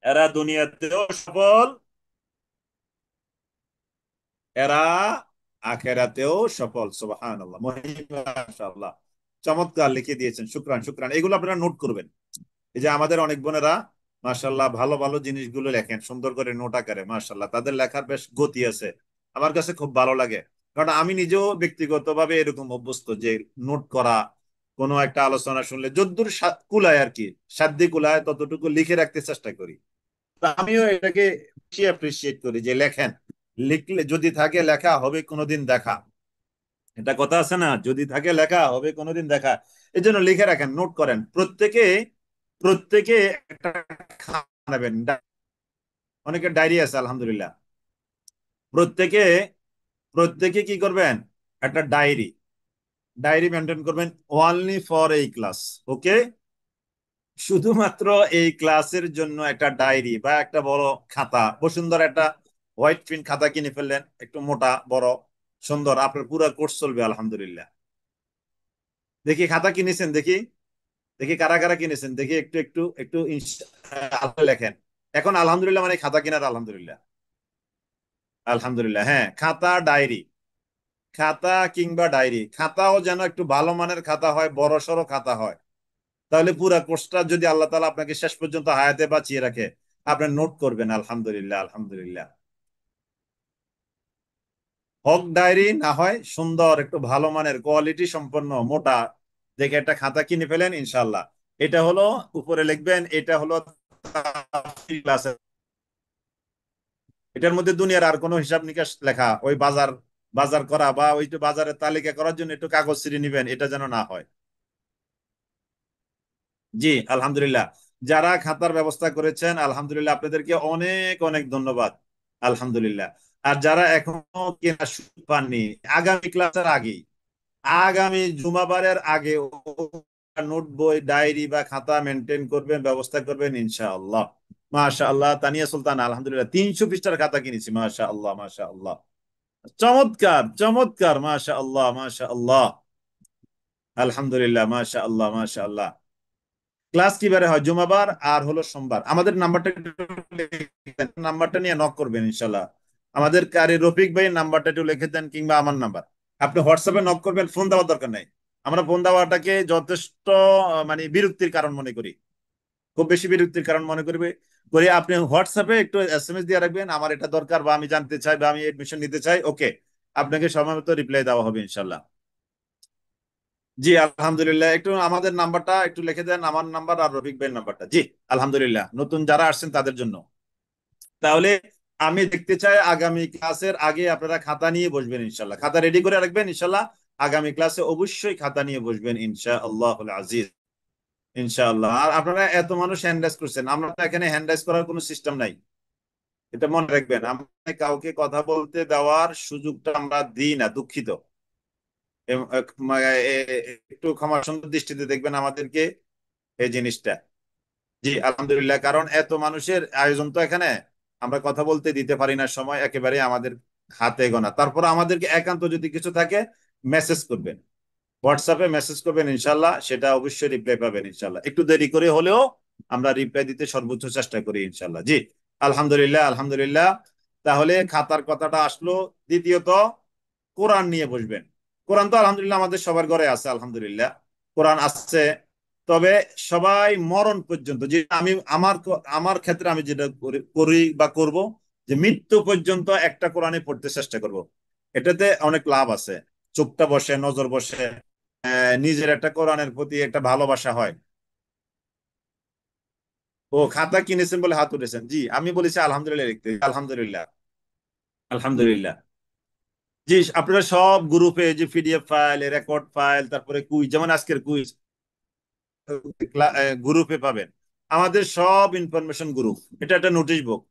এরা দুনিয়াতেও সফল, এরা আখেরাতেও সফল। সুবহানাল্লাহ, মহিমা, মাশাআল্লাহ, চমৎকার লিখে দিয়েছেন, শুকরান শুকরান। এগুলো আপনারা নোট করবেন। এই যে আমাদের অনেক বোনেরা মাশাআল্লাহ ভালো ভালো জিনিসগুলো লেখেন সুন্দর করে নোট আকারে, মাশাআল্লাহ তাদের লেখার বেশ গতি আছে, আমার কাছে খুব ভালো লাগে। কারণ আমি নিজেও ব্যক্তিগতভাবে এরকম অভ্যস্ত যে নোট করা, কোনো একটা আলোচনা শুনলে যদ্দূর কুলায় আর কি, সাধ্যে কুলায় ততটুকু লিখে রাখতে চেষ্টা করি। তা আমিও এটাকে বেশি অ্যাপ্রিসিয়েট করি যে লেখেন, লিখলে যদি থাকে লেখা হবে কোনোদিন দেখা, এটা কথা আছে না, যদি থাকে লেখা হবে কোনোদিন দেখা। এই জন্য লিখে রাখেন, নোট করেন প্রত্যেকে, প্রত্যেকে একটা খাতা নেবেন, অনেকের ডায়েরি আছে আলহামদুলিল্লাহ। প্রত্যেকে, প্রত্যেকে কি করবেন, একটা ডায়েরি, ডায়েরি মেনটেন করবেন, ওনলি ফর এই ক্লাস, ওকে, শুধুমাত্র এই ক্লাসের জন্য একটা ডায়েরি বা একটা বড় খাতা, বসুন্ধরা একটা হোয়াইট প্রিন্ট খাতা কিনে ফেললেন, একটু মোটা বড় সুন্দর, আপনার পুরো কোর্স চলবে আলহামদুলিল্লাহ। দেখি খাতা কিনেছেন, দেখি, দেখি কারা কারা কিনেছেন, দেখি একটু একটু একটু লেখেন। এখন আলহামদুলিল্লাহ মানে খাতা কিনার আলহামদুলিল্লাহ, আলহামদুলিল্লাহ। হ্যাঁ, খাতা ডায়েরি, খাতা কিংবা ডায়েরি, খাতাও যেন একটু ভালো মানের খাতা হয়, বড় সড়ো খাতা হয়, তাহলে পুরা কোর্সটা যদি আল্লাহ তাআলা আপনাকে শেষ পর্যন্ত হায়াতে বাঁচিয়ে রাখে, আপনি নোট করবেন, আলহামদুলিল্লাহ আলহামদুলিল্লাহ। হক ডায়েরি না হয় সুন্দর একটু ভালো মানের কোয়ালিটি সম্পন্ন মোটা দেখে একটা খাতা কিনে ফেলেন ইনশাল্লাহ। এটা হলো, উপরে লিখবেন এটা হলো ক্লাসের, এটার মধ্যে দুনিয়ার আর কোনো হিসাব নিকাশ লেখা, ওই বাজার, বাজার করা বা ওই যে বাজারের তালিকা করার জন্য একটু কাগজ ছিঁড়ে নিবেন, এটা যেন না হয়। জি আলহামদুলিল্লাহ, যারা খাতার ব্যবস্থা করেছেন আলহামদুলিল্লাহ আপনাদেরকে অনেক অনেক ধন্যবাদ, আলহামদুলিল্লাহ। আর যারা এখনো কেনা সুযোগ পাননি, আগামী ক্লাসের আগেই, আগামী জুমাবারের আগে নোট বই ডায়েরি বা খাতা মেনটেন করবেন, ব্যবস্থা করবেন ইনশাআল্লাহ। মাশাআল্লাহ, তানিয়া সুলতান আলহামদুলিল্লাহ 300 পৃষ্ঠার খাতা কিনেছি, মাশাআল্লাহ মাশাআল্লাহ, চমৎকার চমৎকার, মাশাআল্লাহ মাশাআল্লাহ, আলহামদুলিল্লাহ, মাশাআল্লাহ মাশাআল্লাহ। ক্লাস কি বারে হয়, জুমাবার আর হলো সোমবার। আমাদের নাম্বারটা, নাম্বারটা নিয়ে নক করবেন ইনশাল্লাহ। আমাদের কারি রফিক ভাইয়ের নাম্বারটা একটু লিখে দেন, কিংবা আমার নাম্বার, আপনি হোয়াটসঅ্যাপে নক করবেন, ফোন দেওয়ার দরকার নাই। আমরা ফোন দেওয়াটাকে যথেষ্ট মানে বিরক্তির কারণ মনে করি, খুব বেশি বিরক্তির কারণ মনে করবে করি। আপনি হোয়াটসঅ্যাপে একটু এসএমএস দিয়ে রাখবেন, আমার এটা দরকার বা আমি জানতে চাই বা আমি এডমিশন নিতে চাই, ওকে, আপনাকে সময় মতো রিপ্লাই দেওয়া হবে ইনশাল্লাহ। জি আলহামদুলিল্লাহ, একটু আমাদের নাম্বারটা একটু লিখে দেন, আমার নাম্বার আর রফিক ভাইয়ের নাম্বারটা। জি আলহামদুলিল্লাহ, নতুন যারা আসছেন তাদের জন্য। তাহলে আমি দেখতে চাই আগামী ক্লাসের আগে আপনারা খাতা নিয়ে বসবেন ইনশাল্লাহ, খাতা রেডি করে রাখবেন ইনশাল্লাহ। আগামী ক্লাসে অবশ্যই খাতা নিয়ে বসবেন ইনশাআল্লাহুল আজিজ, ইনশাআল্লাহ। আর আপনারা এত মানুষ হ্যান্ড রাইজ করছেন, আমরা তো এখানে হ্যান্ড রাইজ করার কোনো সিস্টেম নাই, এটা মনে রাখবেন। আমরা কাউকে কথা বলতে দেওয়ার সুযোগটা আমরা দিই না, দুঃখিত। একটু ক্ষমা সুন্দর দৃষ্টিতে দেখবেন আমাদেরকে, এই জিনিসটা। জি আলহামদুলিল্লাহ, কারণ এত মানুষের আয়োজন তো এখানে, আমরা কথা বলতে দিতে পারি না সময়, একেবারে আমাদের হাতে গোনা। তারপর আমাদেরকে একান্ত যদি কিছু থাকে মেসেজ করবেন, হোয়াটসঅ্যাপে মেসেজ করবেন ইনশাল্লাহ, সেটা অবশ্যই রিপ্লাই পাবেন ইনশাল্লাহ। একটু দেরি করে হলেও আমরা রিপ্লাই দিতে সর্বোচ্চ চেষ্টা করি ইনশাল্লাহ। জি আলহামদুলিল্লাহ আলহামদুলিল্লাহ। তাহলে খাতার কথাটা আসলো। দ্বিতীয়ত, কোরআন নিয়ে বসবেন। কোরআন তো আলহামদুলিল্লাহ আমাদের সবার ঘরে আছে, আলহামদুলিল্লাহ কোরআন আছে। তবে সবাই মরণ পর্যন্ত, যে আমি আমার আমার ক্ষেত্রে আমি যেটা করি বা করব, যে মৃত্যু পর্যন্ত একটা কোরআনে পড়তে চেষ্টা করব। এটাতে অনেক লাভ আছে, চোখটা বসে, নজর বসে, নিজের একটা কোরআনের প্রতি একটা ভালোবাসা হয়। ও, খাতা কিনেছেন বলে হাত উঠেছেন। জি, আমি বলেছি আলহামদুলিল্লাহ লিখতে। আলহামদুলিল্লাহ, আলহামদুলিল্লাহ। জি, আপনারা সব গ্রুপে যে পিডিএফ ফাইল, রেকর্ড ফাইল, তারপরে কুইজ, যেমন আজকের কুইজ গ্রুপে পাবেন। আমাদের সব ইনফরমেশন গ্রুপ। এটা একটা নোটিশ বুক,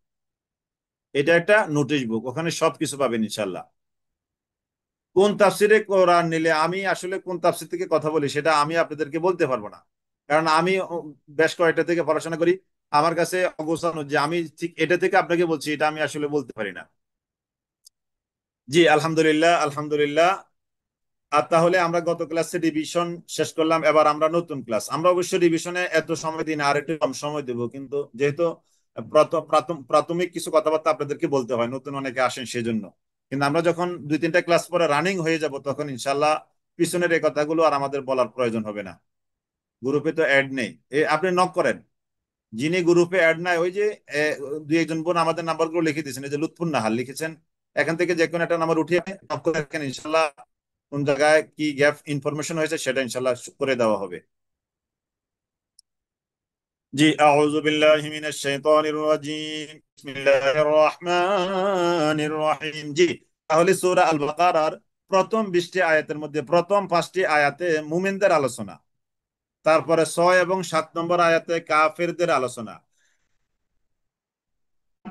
এটা একটা নোটিশ বুক, ওখানে সবকিছু পাবেন ইনশাল্লাহ। কোন তাফসিরে কোরআন নিলে, আমি আসলে কোন তাফসির থেকে কথা বলি সেটা আমি আপনাদেরকে বলতে পারবো না, কারণ আমি বেশ কয়েকটা থেকে পড়াশোনা করি। আমার কাছে অগোছানো যে আমি ঠিক এটা থেকে আপনাকে বলছি, এটা আমি আসলে বলতে পারি না। জি, আলহামদুলিল্লাহ, আলহামদুলিল্লাহ। আর তাহলে আমরা গত ক্লাসে রিভিশন শেষ করলাম, এবার আমরা নতুন ক্লাস। আমরা অবশ্য রিভিশনে এত সময় দিই না, আর একটু কম সময় দেবো, কিন্তু যেহেতু প্রাথমিক কিছু কথাবার্তা আপনাদেরকে বলতে হয়, নতুন অনেকে আসেন সেজন্য। কিন্তু আমরা যখন 2-3টা ক্লাস পরে রানিং হয়ে যাব, তখন ইনশাল্লাহ পিছনের এই কথাগুলো আর আমাদের বলার প্রয়োজন হবে না। গ্রুপে তো অ্যাড নেই, আপনি নক করেন। যিনি গ্রুপে অ্যাড নাই, ওই যে এ, দুই একজন বোন আমাদের নাম্বারগুলো লিখে দিয়েছেন, এই যে লুৎফুন নাহার লিখেছেন, এখান থেকে যে কোনো একটা নাম্বার উঠিয়ে নক করে রাখেন, ইনশাল্লাহ কোন জায়গায় কি গ্যাপ ইনফরমেশন হয়েছে সেটা ইনশাল্লাহ করে দেওয়া হবে। জি, আউযু বিল্লাহি মিনাশ শাইতানির রাজিম, বিসমিল্লাহির রহমানির রহিম। জি, তাহলে সূরা আল বাকারার প্রথম 20টি আয়াতের মধ্যে প্রথম 5টি আয়াতে মুমিনদের আলোচনা, তারপরে 6 এবং 7 নম্বর আয়াতে কাফেরদের আলোচনা,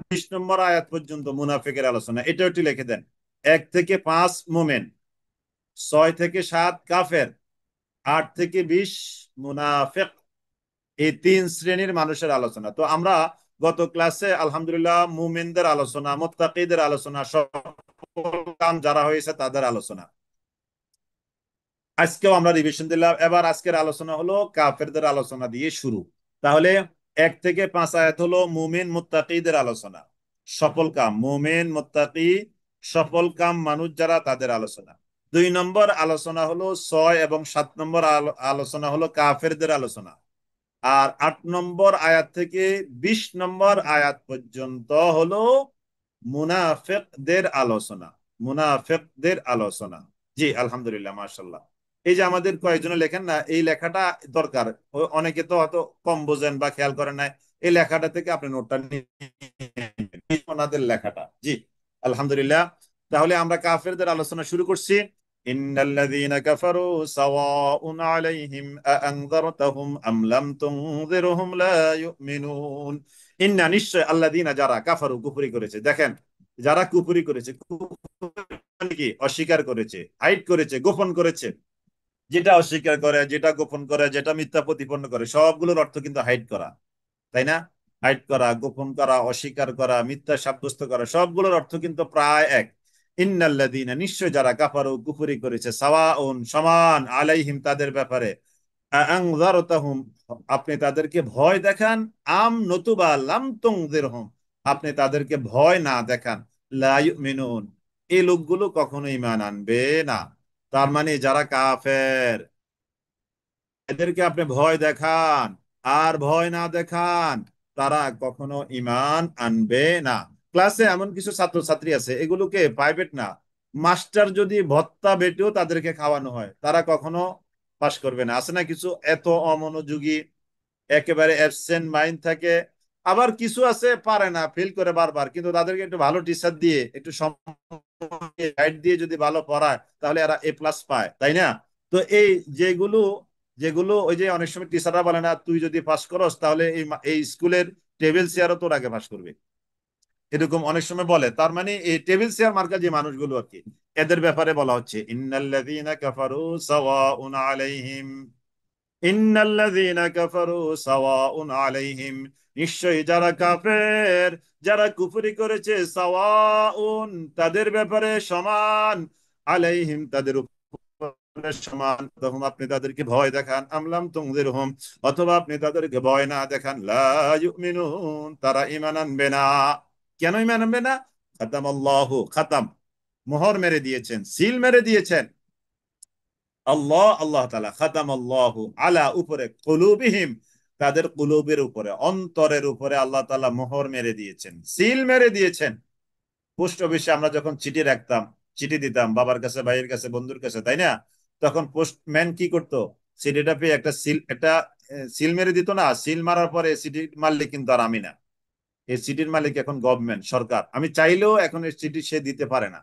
20 নম্বর আয়াত পর্যন্ত মুনাফিকের আলোচনা। এটা একটু লিখে দেন। 1 থেকে 5 মুমিন, 6 থেকে 7 কাফের, 8 থেকে 20 মুনাফিক। এই 3 শ্রেণীর মানুষের আলোচনা। তো আমরা গত ক্লাসে আলহামদুলিল্লাহ মুমিনদের আলোচনা, মুত্তাকিদের আলোচনা, সফল কাম যারা হয়েছে তাদের আলোচনা, আজকেও আমরা রিভিশন দিলাম। এবার আজকের আলোচনা হলো কাফেরদের আলোচনা দিয়ে শুরু। তাহলে 1 থেকে 5 আয়াত হলো মুমিন মুত্তাকিদের আলোচনা, সফল কাম, মুমিন মুত্তাকি সফল কাম মানুষ যারা তাদের আলোচনা। 2 নম্বর আলোচনা হলো 6 এবং 7 নম্বর আলোচনা হলো কাফেরদের আলোচনা। আর 8 নম্বর আয়াত থেকে 20 নম্বর আয়াত পর্যন্ত হলো মুনাফিকদের আলোচনা, মুনাফিকদের আলোচনা। জি, আলহামদুলিল্লাহ, মাশাআল্লাহ। এই যে আমাদের কয়েকজনে লেখেন না, এই লেখাটা দরকার। অনেকে তো হয়তো কম বোঝেন বা খেয়াল করেন না, এই লেখাটা থেকে আপনি নোটটা নিয়ে ওনাদের লেখাটা। জি, আলহামদুলিল্লাহ। তাহলে আমরা কাফেরদের আলোচনা শুরু করছি। ইন্নাল্লাযীনা কাফারু সাওয়াউন আলাইহিম আআনযারতাহুম আম লাম তুনযিরহুম লা ইউমিনুন। ইন্না, নিশ্চয়, আল্লাযীনা, যারা কাফারু কুফরি করেছে। দেখেন, যারা কুফরি করেছে, কুফরি কি অস্বীকার করেছে, হাইড করেছে, গোপন করেছে। যেটা অস্বীকার করে, যেটা গোপন করে, যেটা মিথ্যা প্রতিপন্ন করে, সবগুলোর অর্থ কিন্তু হাইড করা, তাই না? হাইড করা, গোপন করা, অস্বীকার করা, মিথ্যা সাব্যস্ত করা, সবগুলোর অর্থ কিন্তু প্রায় এক। ইন্নাল্লাযীনা, নিশ্চয় যারা কাফারু কুফরি করেছে, সাওয়াউন সমান, আলাইহিম তাদের ব্যাপারে, আনযারতাহুম আপনি তাদেরকে ভয় দেখান, আম নতুবা লাম তুনযিরহুম আপনি তাদেরকে ভয় না দেখান, লা ইউমিনুন এই লোকগুলো কখনো ঈমান আনবে না। তার মানে যারা কাফের, এদেরকে আপনি ভয় দেখান আর ভয় না দেখান, তারা কখনো ঈমান আনবে না। ক্লাসে এমন কিছু ছাত্রছাত্রী আছে, এগুলোকে প্রাইভেট না, মাস্টার যদি ভত্তা বেটেও তাদেরকে খাওয়ানো হয়, তারা কখনো পাস করবে না। আছে না কিছু এত অমনোযোগী, একেবারে অ্যাবসেন্ট মাইন্ড থাকে। আবার কিছু আছে পারে না, ফেল করে বারবার, কিন্তু তাদেরকে একটু ভালো টিচার দিয়ে, একটু গাইড দিয়ে যদি ভালো পড়ায়, তাহলে এরা A+ পায়, তাই না? তো এই যেগুলো যেগুলো ওই যে অনেক সময় টিচাররা বলে না, তুই যদি পাস করস তাহলে এই স্কুলের টেবিল চেয়ারও তোর আগে পাস করবে, এরকম অনেক সময় বলে। তার মানে এই টেবিল চেয়ার মার্কা যে মানুষগুলো আর কি, এদের ব্যাপারে বলা হচ্ছে ইন্নাল্লাযীনা কাফারু সাওয়াউন আলাইহিম, ইন্নাল্লাযীনা কাফারু সাওয়াউন আলাইহিম নিশ্চয়ই যারা কাফের, যারা কুফরি করেছে, সাওয়াউন তাদের ব্যাপারে সমান, আলাইহিম তাদের উপরে সমান, তখন আপনি তাদেরকে ভয় দেখান, আমলাম তুনযিরহুম অথবা আপনি তাদেরকে ভয় না দেখান, লা ইউমিনুন তারা ঈমান আনবে না। কেন ঈমান আনবে না? খাতামাল্লাহু, খাতাম মোহর মেরে দিয়েছেন, সিল মেরে দিয়েছেন, আল্লাহ, আল্লাহ তাআলা, খাতাম আল্লাহু আলা উপরে, কুলুবিহিম তাদের কুলুবের উপরে, অন্তরের উপরে আল্লাহ তাআলা মোহর মেরে দিয়েছেন, সিল মেরে দিয়েছেন। পোস্ট অফিসে আমরা যখন চিঠি রাখতাম, চিঠি দিতাম বাবার কাছে, ভাইয়ের কাছে, বন্ধুর কাছে, তাই না? তখন পোস্টম্যান কি করতো, চিঠিটা পেয়ে একটা সিল, একটা সিল মেরে দিত না, সিল মারার পরে সিটির মালিক কিন্তু আর আমি না, এই সিটির মালিক এখন গভর্নমেন্ট সরকার, আমি চাইলেও এখন এই সিটি সে দিতে পারে না।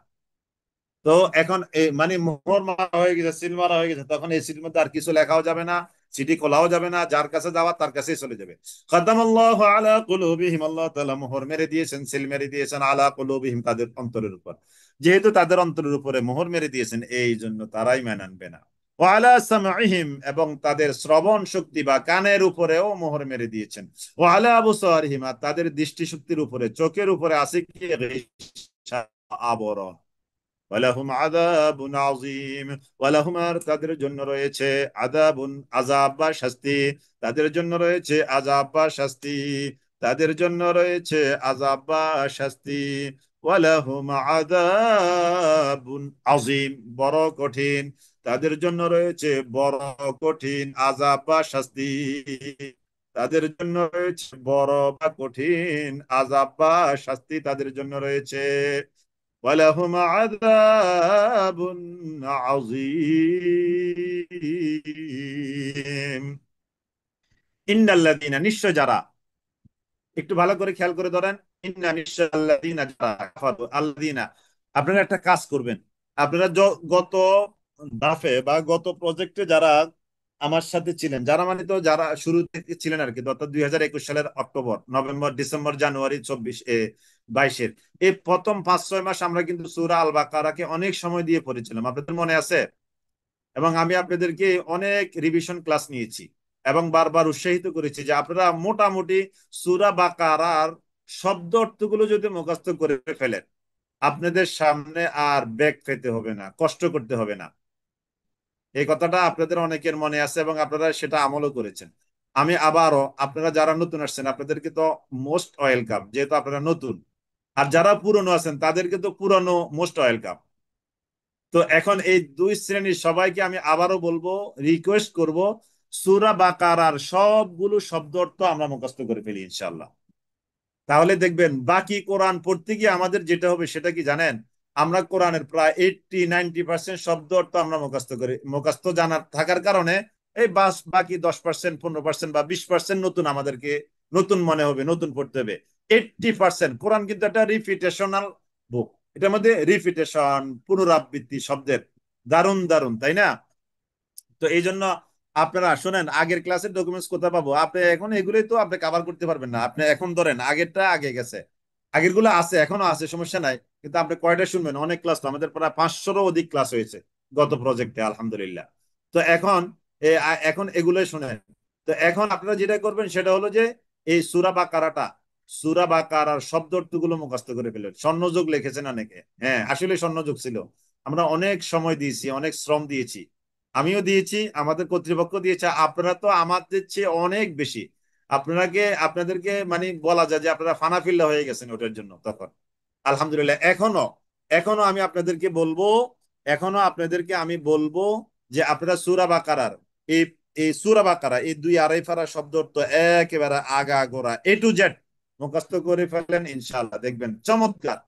তো এখন মানে মোহর মারা হয়ে গেছে, সিল মারা হয়ে গেছে, তখন এই সিটির মধ্যে আর কিছু লেখাও যাবে না, সিটি খোলাও যাবে না, যার কাছে যাওয়া তার কাছেই চলে যাবে। খাতামাল্লাহু আলা কুলুবিহিম, আল্লাহ তাআলা মোহর মেরে দিয়েছেন, সিল মেরে দিয়েছেন, আলা কুলুবিহিম তাদের অন্তরের উপর। যেহেতু তাদের অন্তরের উপরে মোহর মেরে দিয়েছেন, এই জন্য তারাই মানবে না। ওয়া আলা সামঈহিম, এবং তাদের শ্রবণ শক্তি বা কানের উপরেও মোহর মেরে দিয়েছেন। ওয়া আলা আবসারিহিম, আর তাদের দৃষ্টি শক্তির উপরে, চোখের উপরে আছে কি গিশা, আবরণ। ওয়ালাহুম আযাবুন আযীম, ওয়ালাহুম, আর তাদের জন্য রয়েছে আযাবুন, আযাব বা শাস্তি, তাদের জন্য রয়েছে আযাব বা শাস্তি, তাদের জন্য রয়েছে আযাব বা শাস্তি। ওয়ালাহুম আযাবুন আযীম, বড় কঠিন, তাদের জন্য রয়েছে বড় কঠিন আযাব বা শাস্তি, তাদের জন্য রয়েছে বড় বা কঠিন আযাব বা শাস্তি, তাদের জন্য রয়েছে। ওয়ালাহুম আযাবুন আযীম। ইন্নাল্লাযীনা, নিশ্চয় যারা, একটু ভালো করে খেয়াল করে ধরেন, ইন্না, নিশ্চয়, আল্লাযীনা যারা, কাফারু, আল্লাযীনা। আপনারা একটা কাজ করবেন, আপনারা গত দাফে বা গত প্রজেক্টে যারা আমার সাথে ছিলেন, যারা মানে তো যারা শুরু থেকে ছিলেন আর কি, অর্থাৎ 2021 সালের অক্টোবর, নভেম্বর, ডিসেম্বর, জানুয়ারি 22-এর এই প্রথম 5-6 মাস আমরা কিন্তু সূরা আল বাকারাকে অনেক সময় দিয়ে পড়েছিলাম, আপনাদের মনে আছে? এবং আমি আপনাদেরকে অনেক রিভিশন ক্লাস নিয়েছি এবং বারবার উৎসাহিত করেছি যে আপনারা মোটামুটি সূরা বাকারার শব্দ অর্থগুলো যদি মুখস্থ করে ফেলেন, আপনাদের সামনে আর ব্যাক পেতে হবে না, কষ্ট করতে হবে না। এই কথাটা আপনাদের অনেকের মনে আছে এবং আপনারা সেটা আমলও করেছেন। আমি আবারও, আপনারা যারা নতুন আসছেন আপনাদেরকে তো মোস্ট ওয়েলকাম, যেহেতু আপনারা নতুন। আর যারা পুরনো আছেন তাদেরকে তো পুরনো মোস্ট ওয়েলকাম। তো এখন এই দুই শ্রেণীর সবাইকে আমি আবারও বলবো, রিকোয়েস্ট করব, সূরা বাকারার সবগুলো শব্দ অর্থ আমরা মুখস্থ করে ফেলি ইনশাআল্লাহ। তাহলে দেখবেন বাকি কোরআন পড়তে গিয়ে আমাদের যেটা হবে সেটা কি জানেন? আমরা কোরআনের প্রায় 80-90% শব্দ অর্থ আমরা মুখস্থ করি, মুখস্থ জানার থাকার কারণে এই বাকি 10%, 15% বা 20% নতুন আমাদেরকে নতুন মনে হবে, নতুন পড়তে হবে। 80% কোরআন কিন্তু একটা রিপিটেশনাল বুক, এটার মধ্যে রিপিটেশন, পুনরাবৃত্তি শব্দের দারুণ দারুণ, তাই না? তো এই জন্য আপনারা শোনেন, আগের ক্লাসের ডকুমেন্টস কোথায় পাবো? আপনি এখন এগুলোই তো আপনি কভার করতে পারবেন না, আপনি এখন ধরেন আগেরটা আগে গেছে, আগের গুলো আছে, এখনো আছে, সমস্যা নাই, কিন্তু আপনি কয়টা শুনবেন? অনেক ক্লাস তো আমাদের, প্রায় 500-রও অধিক ক্লাস হয়েছে গত প্রজেক্টে, আলহামদুলিল্লাহ। তো এখন এখন এগুলোই শুনেন। তো এখন আপনারা যেটা করবেন সেটা হলো যে এই সূরা বাকারাটা, সূরা বাকারার শব্দ অর্থগুলো মুখস্থ করে ফেলেন। স্বর্ণযোগ লিখেছেন অনেকে, হ্যাঁ আসলে স্বর্ণযোগ ছিল, আমরা অনেক সময় দিয়েছি, অনেক শ্রম দিয়েছি, আমিও দিয়েছি, আমাদের কর্তৃপক্ষ দিয়েছে, আপনারা তো আমাদের চেয়ে অনেক বেশি, আপনাদেরকে মানে বলা যায় যে আপনারা ফানাফিল্লা হয়ে গেছেন ওটার জন্য তখন। আলহামদুলিল্লাহ, এখনো এখনো আমি আপনাদেরকে বলবো, এখনো আপনাদেরকে আমি বলবো যে আপনারা সূরা বাকারার এই এই সূরা বাকারা এই 2 আড়াই পারা শব্দ অর্থ একেবারে আগা গোড়া A to Z মুখস্থ করে ফেলেন, ইনশাআল্লাহ দেখবেন চমৎকার,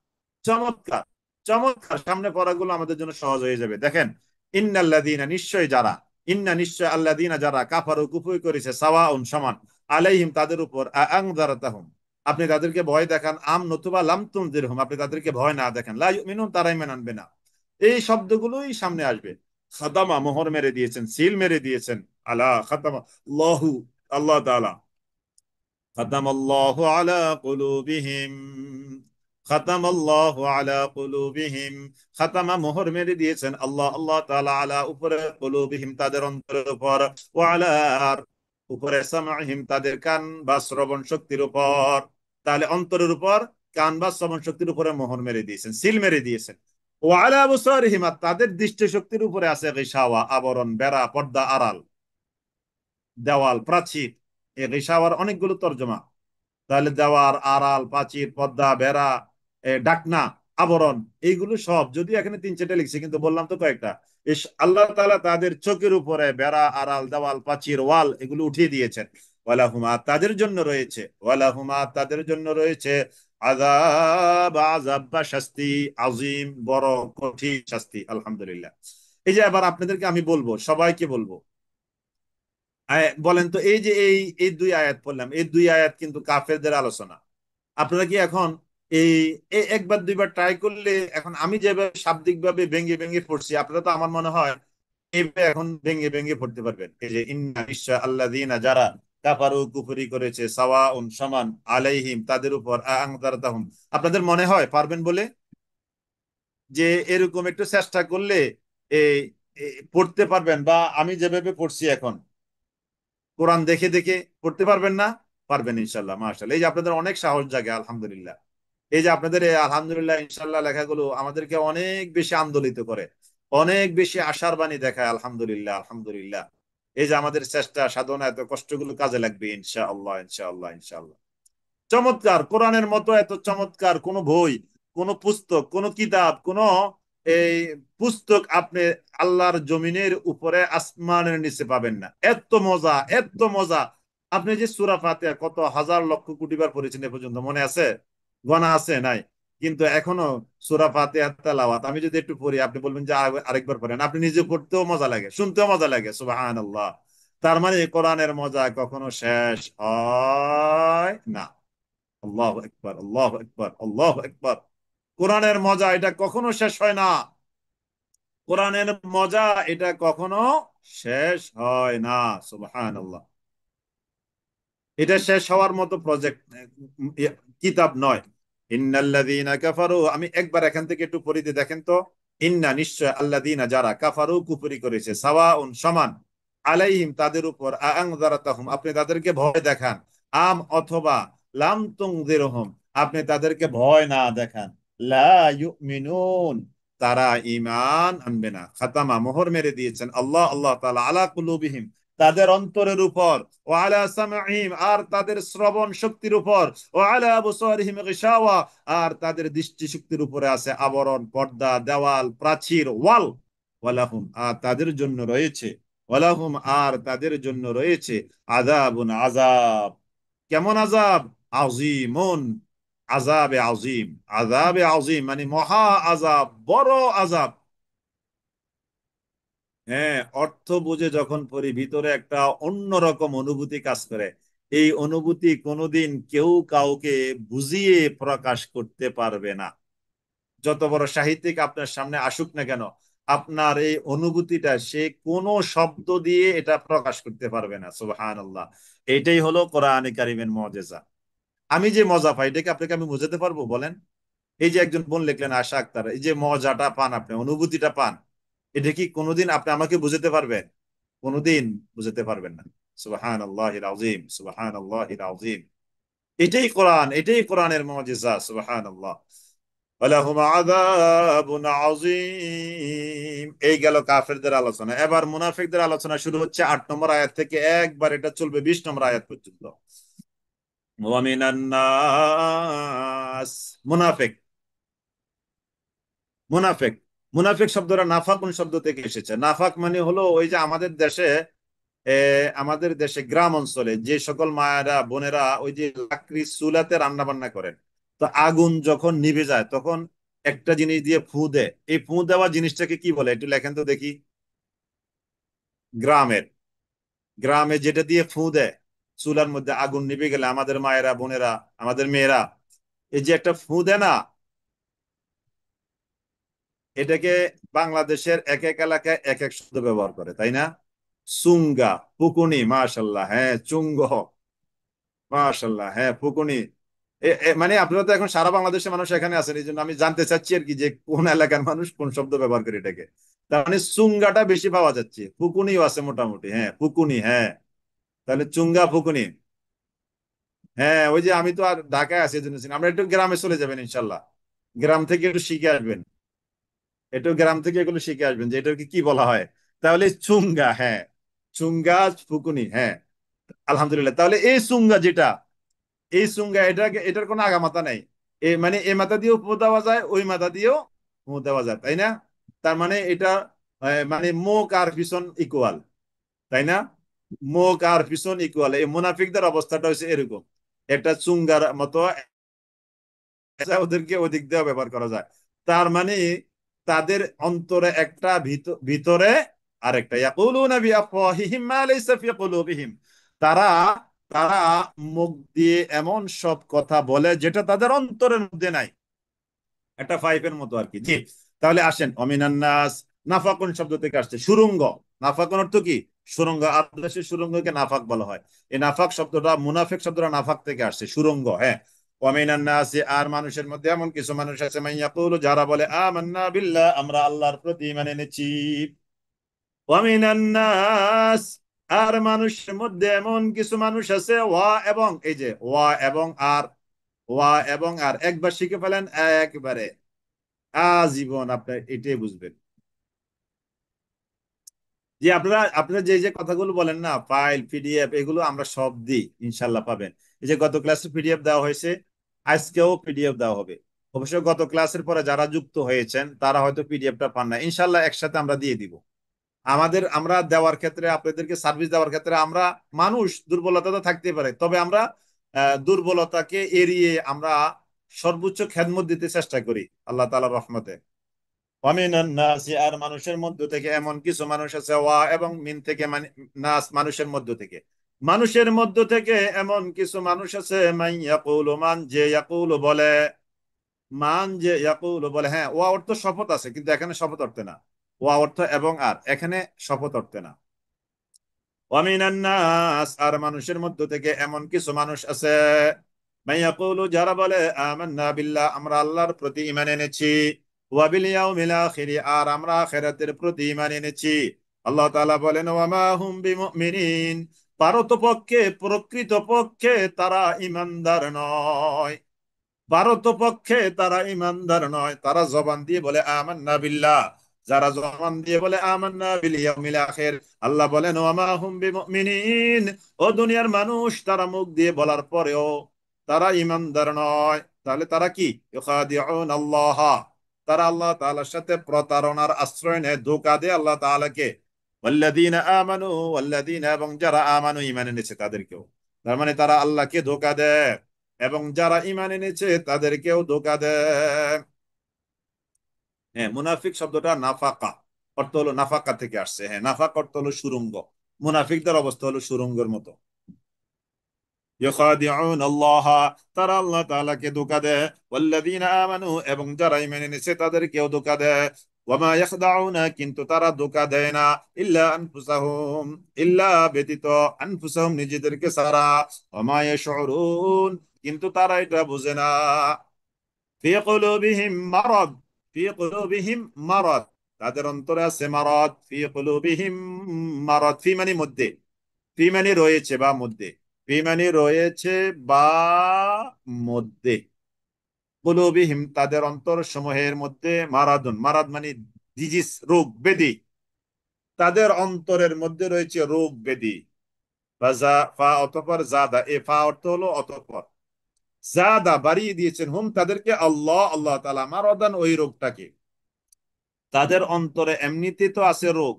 চমৎকার, চমৎকার সামনে পড়াগুলো আমাদের জন্য সহজ হয়ে যাবে। দেখেন, ইন্নাল্লাযীনা, নিশ্চয় যারা, ইন্না, নিশ্চয়, আল্লাযীনা যারা, কাফারু, কুফরি করেছে, সাওয়াউন, সমান, আলাইহিম, তাদের উপর, আনযারতাহুম, আপনি তাদেরকে ভয় দেখান, নতুবা লাম তুনজিরহুম, আপনি তাদেরকে ভয় না দেখান, লা ইউমিনুন, তারাই মেনে আনবে না। এই শব্দগুলোই সামনে আসবে। খাতামা, মোহর মেরে দিয়েছেন, সিল মেরে দিয়েছেন, আলা খাতামা আল্লাহু, আল্লাহ তাআলা, খাতামাল্লাহু আলা কুলুবিহিম, খাতামাল্লাহু আলা কুলুবিহিম, খাতামা, মোহর মেরে দিয়েছেন আল্লাহ, আল্লাহ তাআলা, আলা, উপরে, কুলুবিহিম, তাদের অন্তরের উপর, ওয়া আলা, আর উপরে, সামঈহিম, তাদের কান বা শ্রবণ শক্তির উপর। তাহলে অন্তরের উপর, কান বা শ্রবণ শক্তির উপরে মোহর মেরে দিয়েছেন, সিল মেরে দিয়েছেন। ওয়া আলা আবসারিহিম, তাদের দৃষ্টি শক্তির উপরে আছে গিশাওয়া, আবরণ, বেড়া, পর্দা, আড়াল, দেওয়াল, প্রাচীর। এই গিশাওয়ার অনেকগুলো তর্জমা। তাহলে দেওয়ার, আড়াল, প্রাচীর, পর্দা, বেড়া, ডাকনা, আবরণ, এইগুলো সব, যদি এখানে 3-4টা লিখছি কিন্তু বললাম তো কয়েকটা। আল্লাহ তাআলা তাদের চোখের উপরে বেড়া, আড়াল, দেওয়াল, প্রাচীর, ওয়াল এগুলো উঠিয়ে দিয়েছেন। ওয়ালাহুমা, তাদের জন্য রয়েছে, ওয়ালাহুমা, তাদের জন্য রয়েছে আযাব, আযাব বা শাস্তি, আজিম, বড় কঠিন শাস্তি। আলহামদুলিল্লাহ। এই যে এবার আপনাদেরকে আমি বলবো, সবাইকে বলবো, বলেন তো, এই যে এই দুই আয়াত পড়লাম, এই দুই আয়াত কিন্তু কাফেরদের আলোচনা। আপনারা কি এখন এই একবার দুইবার ট্রাই করলে, এখন আমি যেভাবে শাব্দিক ভাবে ভেঙে ভেঙে পড়ছি, আপনারা তো আমার মনে হয় এইভাবে এখন ভেঙে ভেঙে পড়তে পারবেন। এই যে ইন্না নিশ্চয় আল্লাযীনা যারা কাফারু কুফরি করেছে, সাওয়াউন সমান, আলাইহিম তাদের উপর, আনযারতাহুম আপনাদের মনে হয় পারবেন বলে? যে এরকম একটু চেষ্টা করলে এই পড়তে পারবেন, বা আমি যেভাবে পড়ছি এখন কোরআন দেখে দেখে পড়তে পারবেন না? পারবেন ইনশাল্লাহ, মাশাআল্লাহ। এই যে আপনাদের অনেক সাহস জাগে, আলহামদুলিল্লাহ। এই যে আপনাদের এই আলহামদুলিল্লাহ ইনশাল্লাহ লেখাগুলো আমাদেরকে অনেক বেশি আন্দোলিত করে, অনেক বেশি আশার বাণী দেখায়। আলহামদুলিল্লাহ, আলহামদুলিল্লাহ। এই যে আমাদের চেষ্টা সাধনা, এত কষ্টগুলো কাজে লাগবে ইনশাআল্লাহ, ইনশাআল্লাহ, ইনশাআল্লাহ। চমৎকার! কোরআনের মতো এত চমৎকার কোন বই, কোন পুস্তক, কোন কিতাব, কোন এই পুস্তক আপনি আল্লাহর জমিনের উপরে আসমানের নিচে পাবেন না। এত মজা, এত মজা! আপনি যে সূরা ফাতিহা কত হাজার লক্ষ কোটি বার পড়েছেন এ পর্যন্ত, মনে আছে? গোনা আছে নাই? কিন্তু এখনো সূরা ফাতিহা তেলাওয়াত আমি যদি একটু পড়ি, আপনি বলবেন যে আরেকবার পড়েন। আপনি নিজে পড়তেও মজা লাগে, শুনতেও মজা লাগে। সুবহানাল্লাহ! তার মানে কোরআনের মজা কখনো শেষ হয় না। আল্লাহ একবার, আল্লাহ একবার, আল্লাহ একবার! কোরআনের মজা এটা কখনো শেষ হয় না। কোরআনের মজা এটা কখনো শেষ হয় না। সুবহানাল্লাহ! এটা শেষ হওয়ার মতো প্রজেক্ট, কিতাব নয়। ইন্নাল্লাযীনা কাফারু, আমি একবার এখান থেকে একটু পড়িতে দেখেন তো। ইন্না নিশ্চয় আল্লাযীনা যারা কাফারু কুফরি করেছে, সাওয়াউন সমান, আলাইহিম তাদের উপর, আনযারাতাহুম আপনি তাদেরকে ভয় দেখান, আম অথবা লাম তুনযিরহুম আপনি তাদেরকে ভয় না দেখান, লা ইউমিনুন তারা ঈমান আনবে না। খাতামা মোহর মেরে দিয়েছেন আল্লাহ, আল্লাহ তাআলা, আলা কুলুবিহিম তাদের অন্তরের উপর, ও আলা সামঈহিম আর তাদের শ্রবণ শক্তির উপর, ও আলা আবসারিহিম গিশাওয়া আর তাদের দৃষ্টি শক্তির উপরে আছে আবরণ, পর্দা, দেওয়াল, প্রাচীর, ওয়াল। ওয়ালাহুম আর তাদের জন্য রয়েছে, ওয়ালাহুম আর তাদের জন্য রয়েছে আযাবুন আযাব। কেমন আযাব? আযীমুন, আযাবে আযীম। আযাবে আযীম মানে মহা আযাব, বড় আযাব। হ্যাঁ, অর্থ বুঝে যখন পড়ি ভিতরে একটা অন্যরকম অনুভূতি কাজ করে। এই অনুভূতি কোনোদিন কেউ কাউকে বুঝিয়ে প্রকাশ করতে পারবে না। যত বড় সাহিত্যিক আপনার সামনে আসুক না কেন, আপনার এই অনুভূতিটা সে কোনো শব্দ দিয়ে এটা প্রকাশ করতে পারবে না। সুবহানাল্লাহ! এইটাই হলো কোরআনে কারিমের মুজিজা। আমি যে মজা পাই এটাকে আপনাকে আমি বোঝাতে পারবো বলেন? এই যে একজন বোন লিখলেন আশা আক্তার, এই যে মজাটা পান আপনি, অনুভূতিটা পান, এটা কি কোনোদিন আপনি আমাকে বুঝাতে পারবেন? কোনোদিন বুঝাতে পারবেন না। সুবহানাল্লাহিল আযীম, সুবহানাল্লাহিল আযীম। এটাই কোরআন, এটাই কোরআনের মুজিজা। সুবহানাল্লাহ! ওয়ালাহুম আযাবুন আযীম। এই গেল কাফেরদের আলোচনা। এবার মুনাফিকদের আলোচনা শুরু হচ্ছে ৮ নম্বর আয়াত থেকে, একবার এটা চলবে ২০ নম্বর আয়াত পর্যন্ত। ওয়া মিনান নাস, মুনাফিক, মুনাফিক, মুনাফিক শব্দটা নাফাক কোন শব্দ থেকে এসেছে? নাফাক মানে হলো ওই যে আমাদের দেশে গ্রাম অঞ্চলে যে সকল মায়েরা বোনেরা ওই যে লাকড়ি চুলাতে রান্না বান্না করেন, তো আগুন যখন নিভে যায় তখন একটা জিনিস দিয়ে ফু দেয়। এই ফু দেওয়া জিনিসটাকে কি বলে একটু লেখেন তো দেখি। গ্রামের, গ্রামে যেটা দিয়ে ফু দেয় চুলার মধ্যে আগুন নিভে গেলে আমাদের মায়েরা বোনেরা, আমাদের মেয়েরা এই যে একটা ফু দেয় না, এটাকে বাংলাদেশের এক এক এলাকায় এক এক শব্দ ব্যবহার করে, তাই না? চুঙ্গা, ফুকুনি, মাশাল্লাহ, হ্যাঁ চুঙ্গ, মাশাল্লাহ, হ্যাঁ ফুকুনি। মানে আপনারা তো এখন সারা বাংলাদেশের মানুষ এখানে আছেন, এই জন্য আমি জানতে চাচ্ছি আর কি যে কোন এলাকার মানুষ কোন শব্দ ব্যবহার করে এটাকে। তার মানে চুঙ্গাটা বেশি পাওয়া যাচ্ছে, ফুকুনিও আছে মোটামুটি, হ্যাঁ ফুকুনি, হ্যাঁ। তাহলে চুঙ্গা, ফুকুনি। হ্যাঁ, ওই যে আমি তো আর ঢাকায় আছি, এই জন্য চিনি। আমরা একটু গ্রামে চলে যাবেন ইনশাল্লাহ, গ্রাম থেকে একটু শিখে আসবেন, একটু গ্রাম থেকে এগুলো শিখে আসবেন যে এটাকে কি বলা হয়। তাহলে চুঙ্গা, হ্যাঁ চুঙ্গা, ফুকুনি, হ্যাঁ আলহামদুলিল্লাহ। তাহলে এই চুঙ্গা যেটা, এই চুঙ্গা এটাকে, এটার কোনো আগামাথা নাই। মানে এ মাথা দিয়েও ফু দেওয়া যায়, ওই মাথা দিয়েও ফু দেওয়া যায়, তাই না? তার মানে এটা মানে মুখ আর পিছন ইকুয়াল, তাই না? মুখ আর পিছন ইকুয়াল। এই মুনাফিকদের অবস্থাটা হচ্ছে এরকম, একটা চুঙ্গার মতো, ওদেরকে ওদিক দিয়ে ব্যবহার করা যায়। তার মানে তাদের অন্তরে একটা ভিতরে আরেকটা ইয়াকুলুনা বিআফওয়াহিহিম মা লাইসা ফি কুলুবিহিম, তারা তারা মুখ দিয়ে এমন সব কথা বলে যেটা তাদের অন্তরের মধ্যে নাই। একটা পাইপের মতো আর কি। জি, তাহলে আসেন, অমিনান নাস, নাফাকুন শব্দ থেকে আসছে সুরঙ্গ। নাফাকুন অর্থ কি? সুরঙ্গ। আরব দেশের সুরঙ্গকে নাফাক বলা হয়। এই নাফাক শব্দটা, মুনাফিক শব্দটা নাফাক থেকে আসছে, সুরঙ্গ। হ্যাঁ, অমিনান নাস, আর মানুষের মধ্যে এমন কিছু মানুষ আছে মাইয়াকুলু, যারা বলে আমান্না বিল্লাহ, আমরা আল্লাহর প্রতি ঈমান এনেছি। ওয়ামিনান নাস, আর মানুষের মধ্যে এমন কিছু মানুষ আছে, ওয়া এবং, এই যে ওয়া এবং আর, ওয়া এবং আর একবার শিখে ফেলেন একবারে আজীবন আপনার এটাই বুঝবেন। যে আপনারা আপনারা যে যে কথাগুলো বলেন না, ফাইল, পিডিএফ, এগুলো আমরা সব দিই, ইনশাল্লাহ পাবেন। এই যে গত ক্লাসে পিডিএফ দেওয়া হয়েছে, আজকেও পিডিএফ দেওয়া হবে। অবশ্য গত ক্লাসের পরে যারা যুক্ত হয়েছেন তারা হয়তো পিডিএফটা পান না, ইনশাল্লাহ একসাথে আমরা দিয়ে দিব। আমরা দেওয়ার ক্ষেত্রে, আপনাদেরকে সার্ভিস দেওয়ার ক্ষেত্রে, আমরা মানুষ, দুর্বলতা তো থাকতেই পারে, তবে আমরা দুর্বলতাকে এড়িয়ে আমরা সর্বোচ্চ খেদমত দিতে চেষ্টা করি আল্লাহ তাআলার রহমতে। ওয়ামিনান নাসি, আর মানুষের মধ্য থেকে এমন কিছু মানুষ আছে, ওয়া এবং মিন থেকে, মানে নাস মানুষের মধ্য থেকে, মানুষের মধ্য থেকে এমন কিছু মানুষ আছে মান ইয়াকুলু, মান যে ইয়াকুলু বলে, মান যে ইয়াকুলু বলে। হ্যাঁ, ওয়া অর্থ শপথ আছে, কিন্তু এখানে শপথ অর্থে না। ওয়া অর্থ এবং আর, এখানে শপথ অর্থে না। ওয়ামিনান নাস, আর মানুষের মধ্য থেকে এমন কিছু মানুষ আছে মান ইয়াকুলু, যারা বলে আমান্না বিল্লাহ, আমরা আল্লাহর প্রতি ঈমান এনেছি, ওয়া বিল ইয়াউমিল আখির, আর আমরা আখিরাতের প্রতি ঈমান এনেছি। আল্লাহ তাআলা বলেন ওয়া মা হুম বিমুমিনিন, পারতপক্ষে, প্রকৃত পক্ষে তারা ঈমানদার নয়। পারতপক্ষে তারা ইমানদার নয়। তারা জবান দিয়ে বলে আমান্না বিল্লাহ, যারা জবান দিয়ে বলে আমান্না বিল ইয়াউমিল আখির, আল্লাহ বলেন ওয়া মা হুম বিমুমিনিন, ও দুনিয়ার মানুষ, তারা মুখ দিয়ে বলার পরেও তারা ইমানদার নয়। তাহলে তারা কি? ইউখাদিউন আল্লাহ, তারা আল্লাহ তাআলার সাথে প্রতারণার আশ্রয় নেয়, ধোঁকা দেয় আল্লাহ তাআলাকে। ওয়াল্লাযীনা আমানু, ওয়াল্লাযীনা, এবং যারা আমানু, ঈমান এনেছে তাদেরকেও। তার মানে তারা আল্লাহকে ধোঁকা দেয় এবং যারা ঈমান এনেছে তাদেরকেও ধোঁকা দেয়। হ্যাঁ, মুনাফিক শব্দটা নাফাকা অর্থ হলো, নাফাকা থেকে আসছে। হ্যাঁ, নাফাক অর্থ হলো সুরঙ্গ। মুনাফিকদের অবস্থা হলো সুরঙ্গের মতো। ইউখাদিউন আল্লাহ, তারা আল্লাহ তাআলাকে ধোঁকা দেয়। ওয়াল্লাযীনা আমানু, এবং যারা ঈমান এনেছে তাদেরকেও ধোঁকা দেয়। ওয়ামা ইয়াখদাউনা, কিন্তু তারা ধোঁকা দেয় না, ইল্লা আনফুসাহুম, ইল্লা ব্যতীত, আনফুসাহুম নিজেদেরকে ছাড়া, ওয়ামা ইয়াশউরুন, কিন্তু তারা এটা বুঝে না। ফি কুলুবিহিম মারাদ, ফি কুলুবিহিম মারাদ, তাদের অন্তরে আছে মারাদ। ফি কুলুবিহিম মারাদ, ফি মানে মধ্যে, ফি মানে রয়েছে বা মধ্যে, ফি মানে রয়েছে বা মধ্যে, কুলুবিহিম তাদের অন্তর সমূহের মধ্যে, মারাদুন, মারাদ মানে ডিজিজ, রোগ ব্যাধি, তাদের অন্তরের মধ্যে রয়েছে রোগ ব্যাধি। ফা অতঃপর জাদা, এ ফা অর্থ হলো অতঃপর, জাদা বাড়িয়ে দিয়েছেন, হুম তাদেরকে, আল্লাহ, আল্লাহ তাআলা, মারাদান ওই রোগটাকে। তাদের অন্তরে এমনিতে তো আছে রোগ,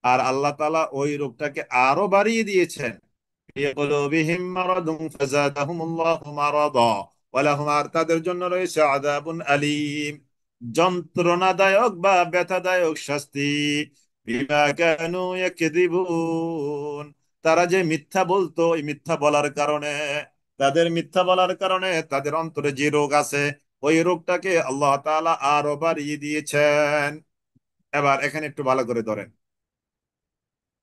আর আল্লাহ তাআলা ওই রোগটাকে আরো বাড়িয়ে দিয়েছেন। ফি কুলুবিহিম মারাদুন ফাযাদাহুমুল্লাহু মারাদা, ওয়ালাহুম, আর তাদের জন্য রয়েছে আযাবুন আলীম, যন্ত্রণাদায়ক বা ব্যথাদায়ক শাস্তি। বিমা কানু ইয়াকযিবুন, তারা যে মিথ্যা বলতো, এই মিথ্যা বলার কারণে, তাদের মিথ্যা বলার কারণে তাদের অন্তরে যে রোগ আছে, ওই রোগটাকে আল্লাহ তাআলা আরো বাড়িয়ে দিয়েছেন। এবার এখানে একটু ভালো করে ধরেন।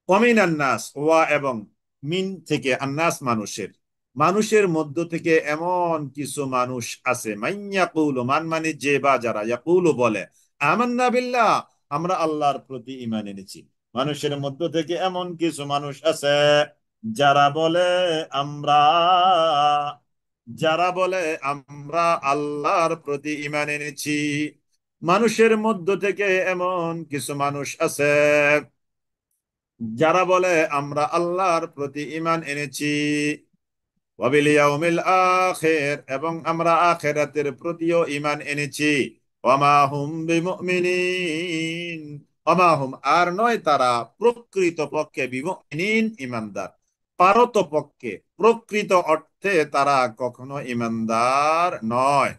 ওয়ামিনান নাস, ওয়া এবং মিন থেকে, আন্নাস মানুষের, মানুষের মধ্য থেকে এমন কিছু মানুষ আছে, মাইয়াকুলু, মান মানে যে বা যারা, ইয়াকুলু বলে, আমান্না বিল্লাহ, আমরা আল্লাহর প্রতি ঈমান এনেছি। মানুষের মধ্য থেকে এমন কিছু মানুষ আছে যারা বলে আমরা, যারা বলে আমরা আল্লাহর প্রতি ঈমান এনেছি। মানুষের মধ্য থেকে এমন কিছু মানুষ আছে যারা বলে আমরা আল্লাহর প্রতি ঈমান এনেছি। ওয়াবিল ইয়াউমিল আখির, এবং আমরা আখিরাতের প্রতিও ঈমান এনেছি। ওয়ামা হুম বিমুমিনিন, ওয়ামা হুম, আর নয় তারা, প্রকৃত পক্ষে, বিমুমিনিন ঈমানদার, পারত পক্ষে, প্রকৃত অর্থে তারা কখনো ঈমানদার নয়।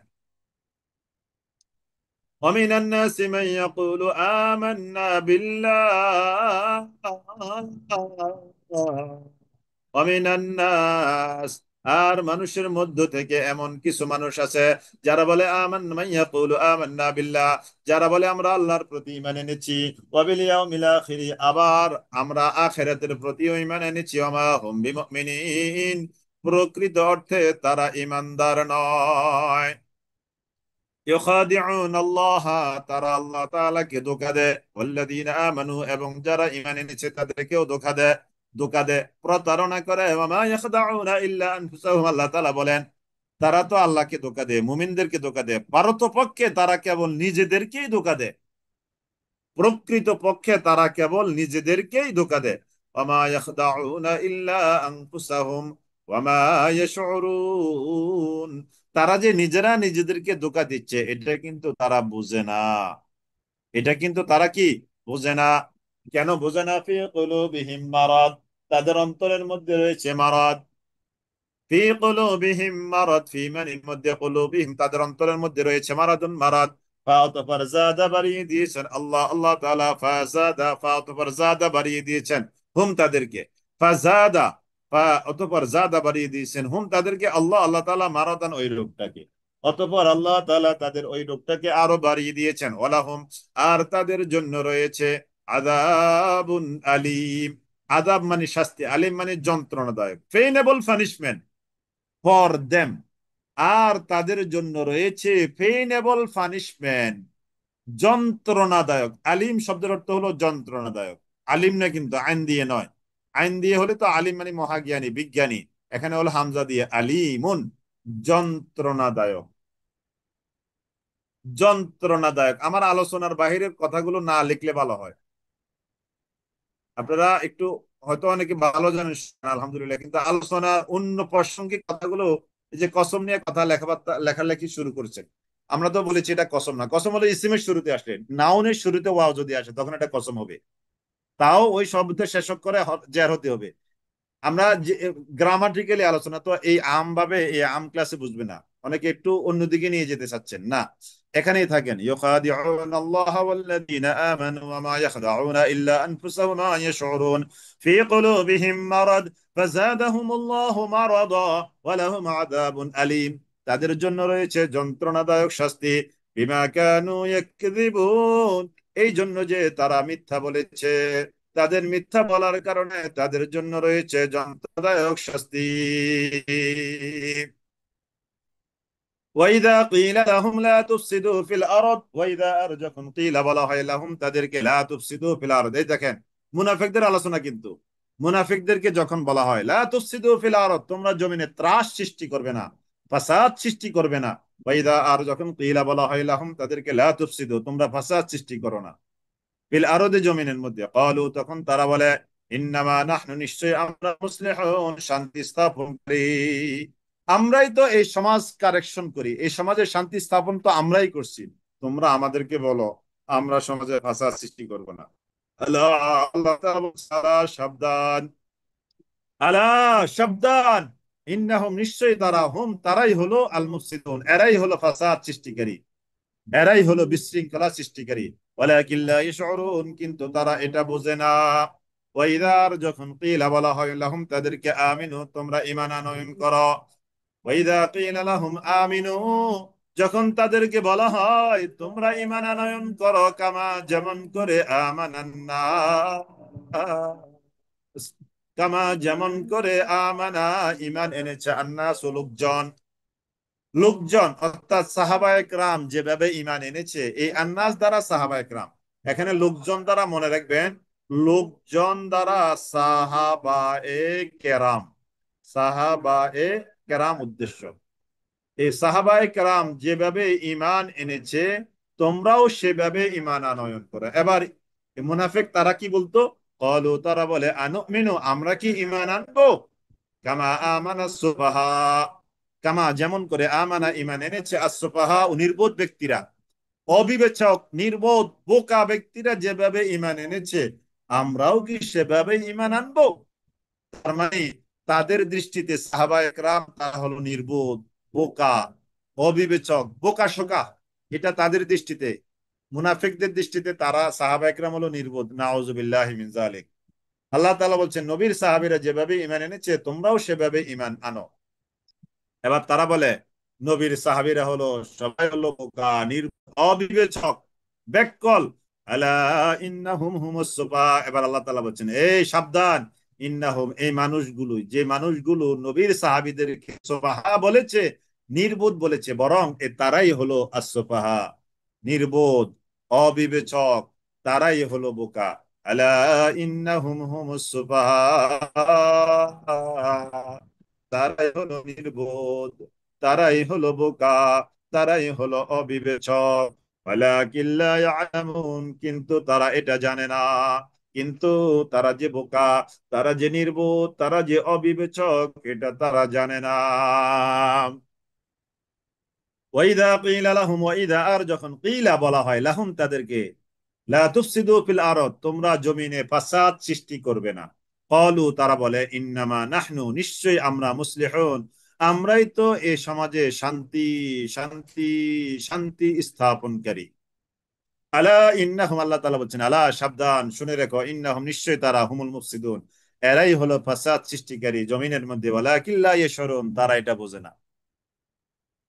ومن الناس من يقول آمنا بالله ومن الناس আর মানুষের মধ্য থেকে এমন কিছু মানুষ আছে যারা বলে ইয়াকুলু আমান্না বিল্লাহ, যারা বলে আমরা আল্লাহর প্রতি ঈমান এনেছি, ওয়া বিল ইয়াউমিল আখির, আবার আমরা আখিরাতের প্রতিও ঈমান এনেছি, ওয়া মা হুম বিমুমিনিন, প্রকৃত অর্থে তারা ঈমানদার নয়। ইউখাদিউন আল্লাহ, তারা আল্লাহ তাআলাকে ধোঁকা দেয়, ওয়াল্লাযীনা আমানু, এবং যারা ঈমান এনেছে তাদেরকেও ধোঁকা দেয়, প্রতারণা করে। ওয়া মা ইয়াখদাউনা ইল্লা আনফুসাহুম, আল্লাহ তাআলা বলেন তারা তো আল্লাহকে ধোঁকা দেয়, মুমিনদেরকে ধোঁকা দেয়, পারতপক্ষে তারা কেবল নিজেদেরকেই ধোঁকা দেয়, প্রকৃত পক্ষে তারা কেবল নিজেদেরকেই ধোঁকা দেয়। ওয়া মা ইয়াখদাউনা ইল্লা আনফুসাহুম ওয়া মা ইয়াশউরুন, তারা যে নিজেরা নিজেদেরকে ধোঁকা দিচ্ছে এটা কিন্তু তারা বুঝে না, এটা কিন্তু তারা কি বুঝে না। কেন বুঝে না? ফি কুলুবিহিম মারাদ, তাদের অন্তরের মধ্যে রয়েছে মারাদ। ফি কুলুবিহিম মারাদ, ফি মানে মধ্যে, কুলুবিহিম তাদের অন্তরের মধ্যে রয়েছে মারাদুন, মারাদ। ফাতফার জাদা বাড়িয়ে দিয়েছেন আল্লাহ, আল্লাহ তাআলা ফাজাদা, ফাতফার জাদা বাড়িয়ে দিয়েছেন হুম তাদেরকে, ফাজাদা, অতঃপর জাদা বাড়িয়ে দিয়েছেন হুম তাদেরকে, আল্লাহ, আল্লাহ তাআলা মারাদান ওই রোগটাকে, অতঃপর আল্লাহ তাআলা তাদের ওই রোগটাকে আরো বাড়িয়ে দিয়েছেন। ওয়ালাহুম, আর তাদের জন্য রয়েছে আযাবুন আলীম, আযাব মানে শাস্তি, আলিম মানে যন্ত্রণাদায়ক, পেইনেবল পানিশমেন্ট ফর দেম, আর তাদের জন্য রয়েছে পেইনেবল পানিশমেন্ট, যন্ত্রণাদায়ক। আলিম শব্দের অর্থ হলো যন্ত্রণাদায়ক, আলিম না কিন্তু আইন দিয়ে নয়, আইন দিয়ে হলে তো আলিম মানে মহাজ্ঞানী বিজ্ঞানী, এখানে হলো হামজা দিয়ে আলিমুন, যন্ত্রণাদায়ক, যন্ত্রণাদায়ক। আমার আলোচনার বাহিরের কথাগুলো না লিখলে ভালো হয়, আপনারা একটু হয়তো অনেকে ভালো জানেন আলহামদুলিল্লাহ, কিন্তু আলোচনা অন্য প্রাসঙ্গিক কথাগুলো, এই যে কসম নিয়ে কথা লেখাবার্তা লেখালেখি শুরু করছেন, আমরা তো বলেছি এটা কসম না, কসম হলো ইসিমের শুরুতে আসলে, নাউনের শুরুতে ওয়াও যদি আসে তখন এটা কসম হবে, তাও ওই শব্দের শেষক করে জের হতে হবে। আমরা যে গ্রামাটিক্যালি আলোচনা তো এই আম ভাবে এই আম ক্লাসে বুঝবে না, অনেকে একটু অন্যদিকে নিয়ে যেতে চাচ্ছেন না, এখানেই থাকেন। ইউখাদিউন আল্লাহ ওয়াল্লাযীনা আমানু ওয়া মা ইয়াখদাউনা ইল্লা আনফুসাহুম ওয়া মা ইয়াশউরুন ফি কুলুবিহিম মারাদ ফাযাদাহুমুল্লাহু মারাদা ওয়া লাহুম আযাবুন আলীম, তাদের জন্য রয়েছে যন্ত্রণাদায়ক শাস্তি, বিমা কানু ইয়াকযিবুন, এই জন্য যে তারা মিথ্যা বলেছে, তাদের মিথ্যা বলার কারণে তাদের জন্য রয়েছে যন্ত্রণাদায়ক শাস্তি। ওয়াইদা কিলা লাহুম লা তুফসিদু ফিল আরদ, ওয়াইদা, আর যখন কিলা বলা হয় লাহুম তাদেরকে, লা তুফসিদু ফিল আরদ, এই দেখেন মুনাফিকদের আলোচনা কিন্তু, মুনাফিকদেরকে যখন বলা হয় লা তুফসিদু ফিল আরদ, তোমরা জমিনে ত্রাস সৃষ্টি করবে না, ফাসাদ সৃষ্টি করবে না, ওয়াইদা, আর যখন কিলা বলা হয় লাহুম তাদেরকে, লা তুফসিদু, তোমরা ফাসাদ সৃষ্টি করো না, ফিল আরদে জমিনের মধ্যে, ক্বালু, তখন তারা বলে, ইন্নামা নাহনু, নিশ্চয় আমরা, মুসলিহুন, শান্তি স্থাপনকারী, আমরাই তো এই সমাজ কারেকশন করি, এই সমাজের শান্তি স্থাপন তো আমরাই করছি, তোমরা আমাদেরকে বলো আমরা সমাজে ফাসাদ সৃষ্টি করব না। আল্লাহ, আল্লাহ তাআলা বলছেন, আলা, সাবধান, আলা, সাবধান, ইন্নাহুম, নিশ্চয়ই তারা, হুম তারাই হলো, আল মুফসিদুন, এরাই হলো ফাসাদ সৃষ্টিকারী, এরাই হলো বিশৃঙ্খলা সৃষ্টিকারী। ওয়ালাকিন লা ইয়াশউরুন, কিন্তু তারা এটা বোঝে না। ওয়াইদার যখন কিলা বলা হয় লাহুম তাদেরকে, আমিনু, তোমরা ঈমান আনয়ন করো, ওয়াইদা কিলা লাহুম আমিনু, যখন তাদেরকে বলা হয় তোমরা ঈমান আনয়ন করো, কামা, যেমন করে, আমানান নাস, কামা যেমন করে, আমানা ঈমান এনেছে, আন্নাস, লোকজন, লোকজন অর্থাৎ সাহাবায়ে কেরাম যেভাবে ঈমান এনেছে, এই আন্নাস দ্বারা সাহাবায়ে কেরাম, এখানে লোকজন দ্বারা মনে রাখবেন, লোকজন দ্বারা সাহাবায়ে কেরাম, সাহাবায়ে কেরাম উদ্দেশ্য, এই সাহাবায়ে কেরাম যেভাবে ঈমান এনেছে তোমরাও সেভাবে ঈমান আনয়ন করো। এবার মুনাফিক তারা কি বলতো, ক্বালু, তারা বলে, আনুমিনু, আমরা কি ঈমান আনবো, কামা আমানা সুফাহা, কামা যেমন করে, আমানা ঈমান এনেছে, আসফাহা, নির্বোধ ব্যক্তিরা, অবিবেচক নির্বোধ বোকা ব্যক্তিরা যেভাবে ঈমান এনেছে আমরাও কি সেভাবে ঈমান আনবো। তার মানে তাদের দৃষ্টিতে সাহাবায়ে কেরাম তারা হলো নির্বোধ, বোকা, অবিবেচক, বোকা শোকা, এটা তাদের দৃষ্টিতে। মুনাফিকদের দৃষ্টিতে তারা সাহাবা একরাম হলো নির্বোধ, নাউজুবিল্লাহি মিন যালিক। আল্লাহ তাআলা বলছেন নবীর সাহাবীরা যেভাবে ঈমান এনেছে তোমরাও সেভাবে ঈমান আনো। এবার তারা বলে নবীর সাহাবীরা হলো সবাই হলো বোকা, অবিবেচক, বেককল। আলা ইন্নাহুম হুমুস সুফাহা। এবার আল্লাহ তাআলা বলছেন এই সাবধান, ইন্নাহুম এই মানুষগুলো, যে মানুষগুলো নবীর সাহাবীদেরকে সুফাহা বলেছে, নির্বোধ বলেছে, বরং তারাই হলো আস-সুফাহা, নির্বোধ, অবিবেচক, তারাই হলো বোকা। আলা ইন্নাহুম হুমুস সুফাহা, তারাই হলো নির্বোধ, তারাই হলো বোকা, তারাই হলো অবিবেচক। ওয়ালাকিন লা ইয়ালামুন, কিন্তু তারা এটা জানে না। কিন্তু তারা যে বোকা, তারা যে নির্বোধ, তারা যে অবিবেচক, এটা তারা জানে না। ওয়াইদা কিলা লাহুম, ওয়াইদা আর যখন কিলা বলা হয় লাহুম তাদেরকে, লা তুফসিদু ফিল আরদ, তোমরা জমিনে ফাসাদ সৃষ্টি করবে না। ক্বালু তারা বলে, ইন্নামা নাহনু, নিশ্চয়ই আমরা, মুসলিহুন, আমরাই তো এ সমাজে শান্তি শান্তি শান্তি স্থাপনকারী। আলা ইন্নাহুম, আল্লাহ তাআলা বলছেন আলা সাবধান, শুনে রেখো, ইন্নাহুম নিশ্চয়ই তারা, হুমুল মুফসিদুন, এরাই হলো ফাসাদ সৃষ্টিকারী জমিনের মধ্যে। ওয়ালাকিন লা ইয়াশউরুন, তারা এটা বোঝে না।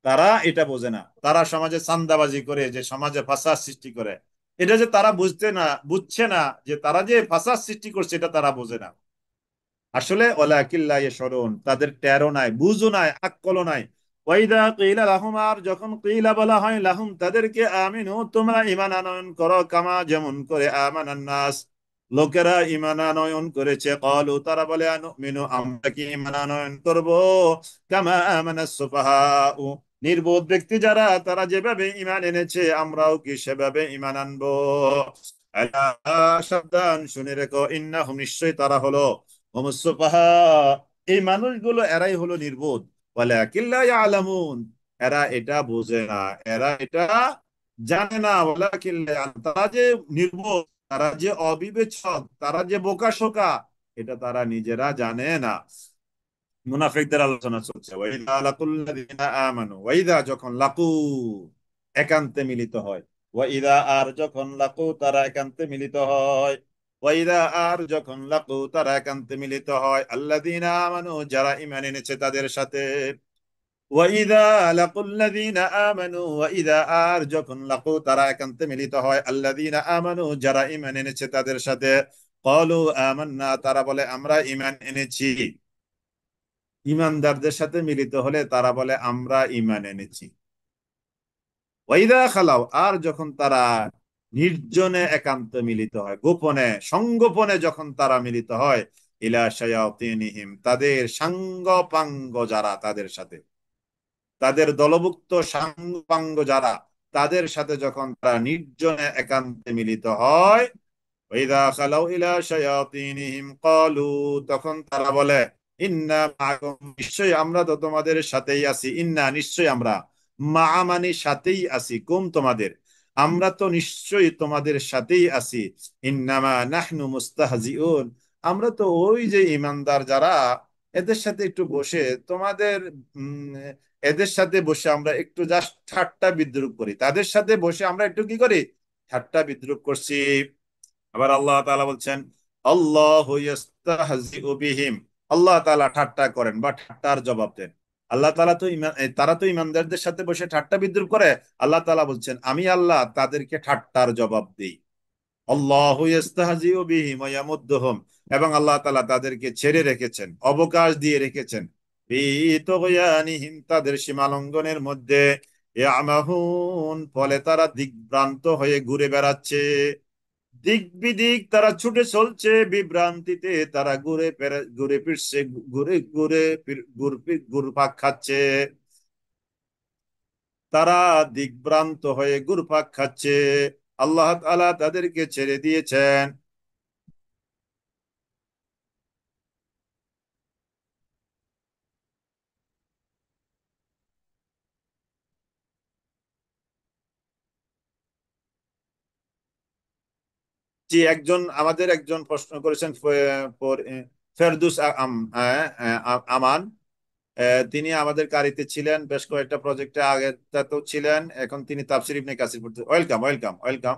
তারা এটা বোঝে না, তারা সমাজে চান্দাবাজি করে যে সমাজে ফাসাদ সৃষ্টি করে, এটা যে তারা বুঝছে না যে তারা যে ফাসাদ সৃষ্টি করছে, এটা তারা বোঝে না। আসলে ওয়ালাকিল্লা ইয়াশউরুন, তাদের টেরও নাই, বুঝও নাই, আকলও নাই। ওয়াইদা কিলা লাহুম, আর যখন কিলা বলা হয় লাহুম তাদেরকে, আমিনু, তোমরা ঈমান আনয়ন করো, কামা, যেমন করে, আমানান নাস, লোকেরা ঈমান আনয়ন করেছে। ক্বালু তারা বলে, আনুমিনু, আমরা কি ঈমান আনয়ন করব, কামা আমানাস সুফাহাউ, নির্বোধ ব্যক্তি যারা, তারা যেভাবে ঈমান এনেছে আমরাও কি সেভাবে ঈমান আনবো। আলা সাবধান, শুনে রেখো, ইন্নাহুম নিশ্চয়ই তারা হলো, হুমুস-সুফাহা, এই মানুষগুলো এরাই হলো নির্বোধ। ওয়ালাকিন লা ইয়ালামুন, এরা এটা বোঝে না, এরা এটা জানে না। ওয়ালাকিন লা তারা যে নির্বোধ, তারা যে অবিবেচক, তারা যে বোকাশোকা, এটা তারা নিজেরা জানে না। মুনাফিকদের আলোচনা চলছে। ওয়াইদা লাকুল্লাযিনা আমানু, ওয়াইদা যখন, লাকু একান্তে মিলিত হয়, ওয়াইদা আর যখন, লাকু তারা একান্তে মিলিত হয়, ওয়াইদা আর যখন, লাকু তারা একান্তে মিলিত হয়, আল্লাযিনা আমানু, যারা ঈমান এনেছে তাদের সাথে। ওয়াইদা লাকুল্লাযিনা আমানু, ওয়াইদা আর যখন, লাকু তারা একান্তে মিলিত হয়, আল্লাযিনা আমানু, যারা ঈমান এনেছে তাদের সাথে। ক্বালু আমান্না, তারা বলে আমরা ঈমান এনেছি। ইমানদারদের সাথে মিলিত হলে তারা বলে আমরা ইমান এনেছি। ওয়াইদা খালাও, আর যখন তারা নির্জনে একান্ত মিলিত হয়, গোপনে সংগোপনে যখন তারা মিলিত হয়, ইলা শায়াতিনহিম, তাদের সাঙ্গ পাঙ্গ যারা, তাদের সাথে, তাদের দলভুক্ত সাঙ্গ পাঙ্গ যারা, তাদের সাথে যখন তারা নির্জনে একান্তে মিলিত হয়, ওয়াইদা খালাউ ইলা শায়াতিনহিম ক্বালু, তখন তারা বলে, ইন্না মাআকুম, নিশ্চয়ই আমরা তো তোমাদের সাথেই আছি। ইন্না নিশ্চয়ই আমরা, মা মানে সাথেই আছি, কুম তোমাদের, আমরা তো নিশ্চয়ই তোমাদের সাথেই আছি। ইন্নামা নাহনু মুস্তাহজিউন, আমরা তো ওই যে ইমানদার যারা, এদের সাথে একটু বসে তোমাদের, উম, এদের সাথে বসে আমরা একটু জাস্ট ঠাট্টা বিদ্রুপ করি, তাদের সাথে বসে আমরা একটু কি করি, ঠাট্টা বিদ্রুপ করছি। আবার আল্লাহ তাআলা বলছেন, আল্লাহু ইস্তাহজিউ বিহিম, আল্লাহ তাআলা ঠাট্টা করেন বা ঠাট্টার জবাব দেন। আল্লাহ তাআলা তো তারা তো ইমানদারদের সাথে বসে ঠাট্টা বিদ্রুপ করে, আল্লাহ তাআলা বলছেন আমি আল্লাহ তাদেরকে ঠাট্টার জবাব দিই। আল্লাহু ইস্তাহজিউ বিহিম ওয়া ইয়ামুদ্দুহুম, এবং আল্লাহ তাআলা তাদেরকে ছেড়ে রেখেছেন, অবকাশ দিয়ে রেখেছেন, ফি তুগয়ানিহিম, তাদের সীমালঙ্ঘনের মধ্যে, ইয়ামাহুন, ফলে তারা দিকভ্রান্ত হয়ে ঘুরে বেড়াচ্ছে, দিক বিদিক তারা ছুটে চলছে, বিভ্রান্তিতে তারা ঘুরে ফিরছে, ঘুরে ঘুরে ঘুরপাক খাচ্ছে, তারা দিকভ্রান্ত হয়ে ঘুরপাক খাচ্ছে, আল্লাহ তাআলা তাদেরকে ছেড়ে দিয়েছেন। জি, আমাদের একজন প্রশ্ন করেছেন, ফেরদুস আমান, তিনি আমাদের কারিতে ছিলেন, বেশ কয়েকটা প্রজেক্টে আগে তো ছিলেন, এখন তিনি তাফসির ইবনে কাসির পড়তে। Welcome, welcome, welcome.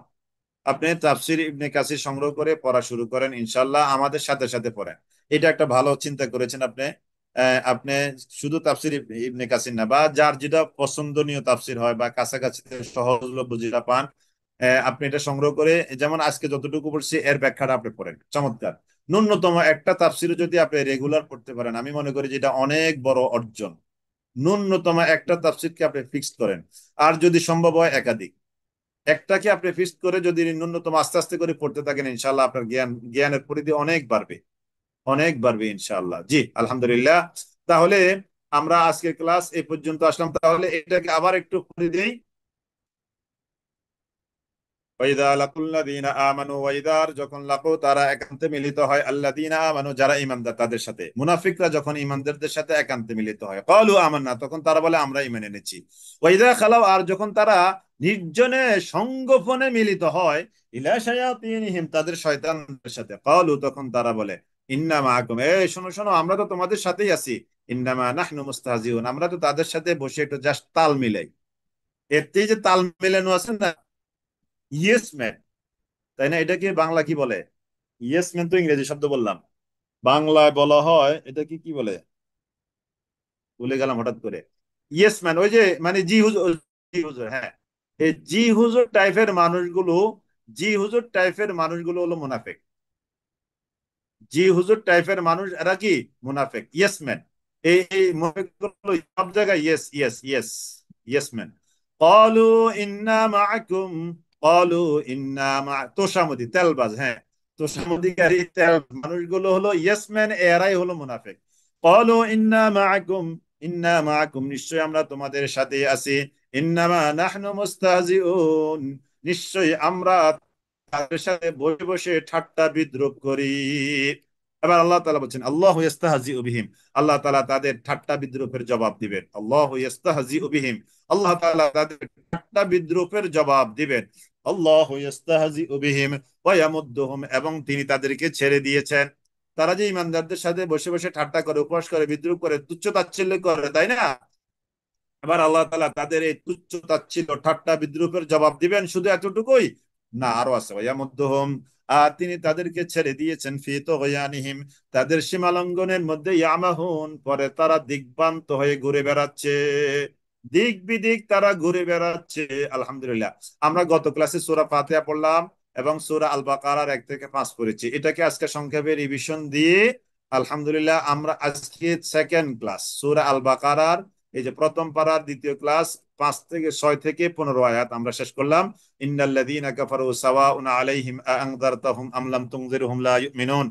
আপনি তাফসির ইবনে কাসির সংগ্রহ করে পড়া শুরু করেন, ইনশাল্লাহ আমাদের সাথে সাথে পড়েন। এটা একটা ভালো চিন্তা করেছেন আপনি। আপনি শুধু তাফসির ইবনে কাসির না, বা যার যেটা পছন্দনীয় তাফসির হয় বা কাছাকাছি সহজলভ্য যেটা পান, আপনি এটা সংগ্রহ করে, যেমন আজকে যতটুকু পড়ছি এর ব্যাখ্যাটা আপনি পড়েন, চমৎকার। ন্যূনতম একটা তাফসিরও যদি আপনি রেগুলার পড়তে পারেন, আমি মনে করি যেটা অনেক বড় অর্জন। ন্যূনতম একটা তাফসিরকে আপনি ফিক্স করেন, আর যদি সম্ভব হয় একাধিক। একটাকে আপনি ফিক্স করে যদি ন্যূনতম আস্তে আস্তে করে পড়তে থাকেন, ইনশাল্লাহ আপনার জ্ঞানের পরিধি অনেক বাড়বে, অনেক বাড়বে ইনশাল্লাহ। জি, আলহামদুলিল্লাহ। তাহলে আমরা আজকে ক্লাস এই পর্যন্ত আসলাম, তাহলে এটাকে আবার একটু করে দিই। ওয়াইদা লাকুল্লাযীনা আমানু, ওয়াইদার যখন লাকু তারা একান্তে মিলিত হয়, আল্লাযীনা আমানু যারা ঈমানদার তাদের সাথে, মুনাফিকরা যখন ঈমানদারদের সাথে একান্তে মিলিত হয়, ক্বালু আমান্না তখন তারা বলে আমরা ঈমান এনেছি। ওয়াইদা খালাউ আর যখন তারা নির্জনে সঙ্গোপনে মিলিত হয়, ইলা শায়াতিনহিম তাদের শয়তানদের সাথে, ক্বালু তখন তারা বলে ইন্না মাআকুম, এই শোনো শোনো আমরা তো তোমাদের সাথেই আছি। ইন্নামা নাহনু মুস্তাহজিউন, আমরা তো তাদের সাথে বসে একটু জাস্ট তাল মিলাই। এতেই যে তাল মেলানো আছে না, ইয়েস ম্যান, তাই না? এটাকে বাংলা কি বলে? ইয়েস ম্যান তো ইংরেজি শব্দ বললাম, বাংলায় বলা হয় এটা কি কি বলে, ভুলে গেলাম হঠাৎ করে। ইয়েস ম্যান, ওই যে মানে জি হুজুর, জি হুজুর, হ্যাঁ। এই জি হুজুর টাইপের মানুষগুলো, জি হুজুর টাইপের মানুষগুলো হলো মুনাফিক। জি হুজুর টাইপের মানুষ এরা কি? মুনাফিক, ইয়েস ম্যান। এই মুনাফিকগুলো সব জায়গায় yes yes yes, yes man. ক্বালু ইন্না মাআকুম, ক্বালু ইন্না মা, তোষামদি তেলবাজ, হ্যাঁ, তোষামদিকারী তেল মানুষগুলো হলো ইয়েস ম্যান, এরাই হলো মুনাফিক। ক্বালু ইন্না মাআকুম, ইন্না মাআকুম নিশ্চয় আমরা তোমাদের সাথে আছি। ইন্নামা নাহনু মুস্তাহজিউন, নিশ্চয়ই আমরা তাদের সাথে বসে বসে ঠাট্টা বিদ্রূপ করি। এবার আল্লাহ তাআলা বলছেন আল্লাহু ইস্তাহজিউ বিহিম, আল্লাহ তাআলা তাদের ঠাট্টা বিদ্রূপের জবাব দিবেন। আল্লাহু ইস্তাহজিউ বিহিম, আল্লাহ তাআলা তাদের ঠাট্টা বিদ্রূপের জবাব দিবেন। আল্লাহু ইস্তাহজিউ বিহিম ওয়া ইয়ামুদ্দুহুম, এবং তিনি তাদেরকে ছেড়ে দিয়েছেন। তারা যে ইমানদারদের সাথে বসে বসে ঠাট্টা করে, উপহাস করে, বিদ্রূপ করে, তুচ্ছ তাচ্ছিল্য করে, তাই না? এবার আল্লাহ তাআলা তাদের এই তুচ্ছ তাচ্ছিল্য ঠাট্টা বিদ্রূপের জবাব দিবেন, শুধু এতটুকুই না, আরো আছে ওয়া মধ্যহম, আর তিনি তাদেরকে ছেড়ে দিয়েছেন ফি তুগয়ানিহিম, তাদের সীমালঙ্ঘনের মধ্যে, ইয়ামাহুন পরে তারা দিগভ্রান্ত হয়ে ঘুরে বেড়াচ্ছে, দিক বিদিক তারা ঘুরে বেড়াচ্ছে। আলহামদুলিল্লাহ, আমরা গত ক্লাসে সূরা ফাতিহা পড়লাম এবং সূরা আল বাকারার 1 থেকে 5 পড়েছি, এটাকে আজকে সংক্ষেপে রিভিশন দিয়ে আলহামদুলিল্লাহ আমরা আজকে সেকেন্ড ক্লাস সূরা আল বাকারার, এই যে প্রথম পারার দ্বিতীয় ক্লাস, 5 থেকে 6 থেকে 15 আয়াত আমরা শেষ করলাম। ইন্নাল্লাযীনা কাফারু সাওয়াউন আলাইহিম আনযারতাহুম আম লাম তুনযিরহুম লা ইউমিনুন,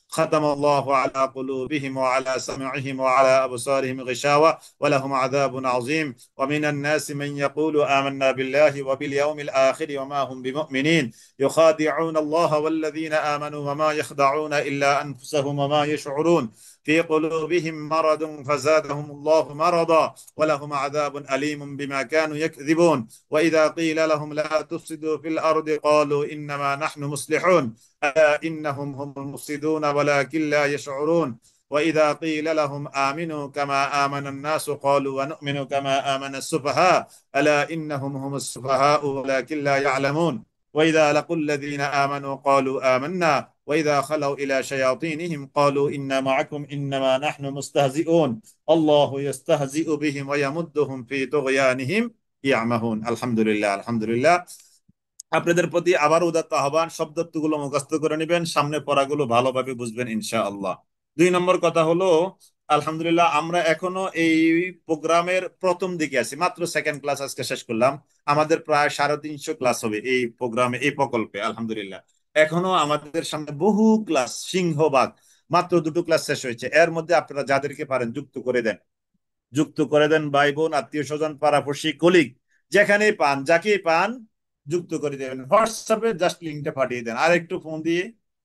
ختم الله على قلوبهم وعلى سمعهم وعلى أبصارهم غشاوة ولهم عذاب عظيم ومن الناس من يقول آمنا بالله وباليوم الآخر وما هم بمؤمنين يخادعون الله والذين آمنوا وما يخدعون إلا أنفسهم وما يشعرون في قلوبهم مرض فزادهم الله مرضا ولهم عذاب أليم بما كانوا يكذبون وإذا قيل لهم لا تفسدوا في الأرض قالوا إنما نحن مصلحون ألا إنهم هم المفسدون ولكن لا يشعرون وإذا قيل لهم آمنوا كما آمن الناس قالوا ونؤمن كما آمن السفهاء ألا إنهم هم السفهاء ولكن لا يعلمون وإذا لقوا الذين آمنوا قالوا آمنا وإذا خلوا إلى شياطينهم قالوا إنا معكم إنما نحن مستهزئون الله يستهزئ بهم ويمدهم في طغيانهم يعمهون الحمد لله الحمد لله আপনাদের প্রতি আবার উদাত্ত আহ্বান, শব্দগুলো মুখস্থ করে নেবেন, সামনে পড়াগুলো ভালোভাবে বুঝবেন ইনশাআল্লাহ। 2 নম্বর কথা হলো, আলহামদুলিল্লাহ আমরা এখনো এই প্রোগ্রামের প্রথম দিকে আছি, মাত্র সেকেন্ড ক্লাস আজকে শেষ করলাম। আমাদের প্রায় 350 ক্লাস হবে এই প্রোগ্রামে, এই প্রকল্পে, আলহামদুলিল্লাহ। এখনো আমাদের সামনে বহু ক্লাস, সিংহভাগ, মাত্র 2টো ক্লাস শেষ হয়েছে। এর মধ্যে আপনারা যাদেরকে পারেন যুক্ত করে দেন, যুক্ত করে দেন, ভাই বোন, আত্মীয় স্বজন, পাড়াপড়শি, কলিগ, যেখানেই পান, যাকেই পান যুক্ত করে দেবেন। হোয়াটসঅ্যাপে জাস্ট লিঙ্কটা পাঠিয়ে দেন, আর একটু ফোন দিয়ে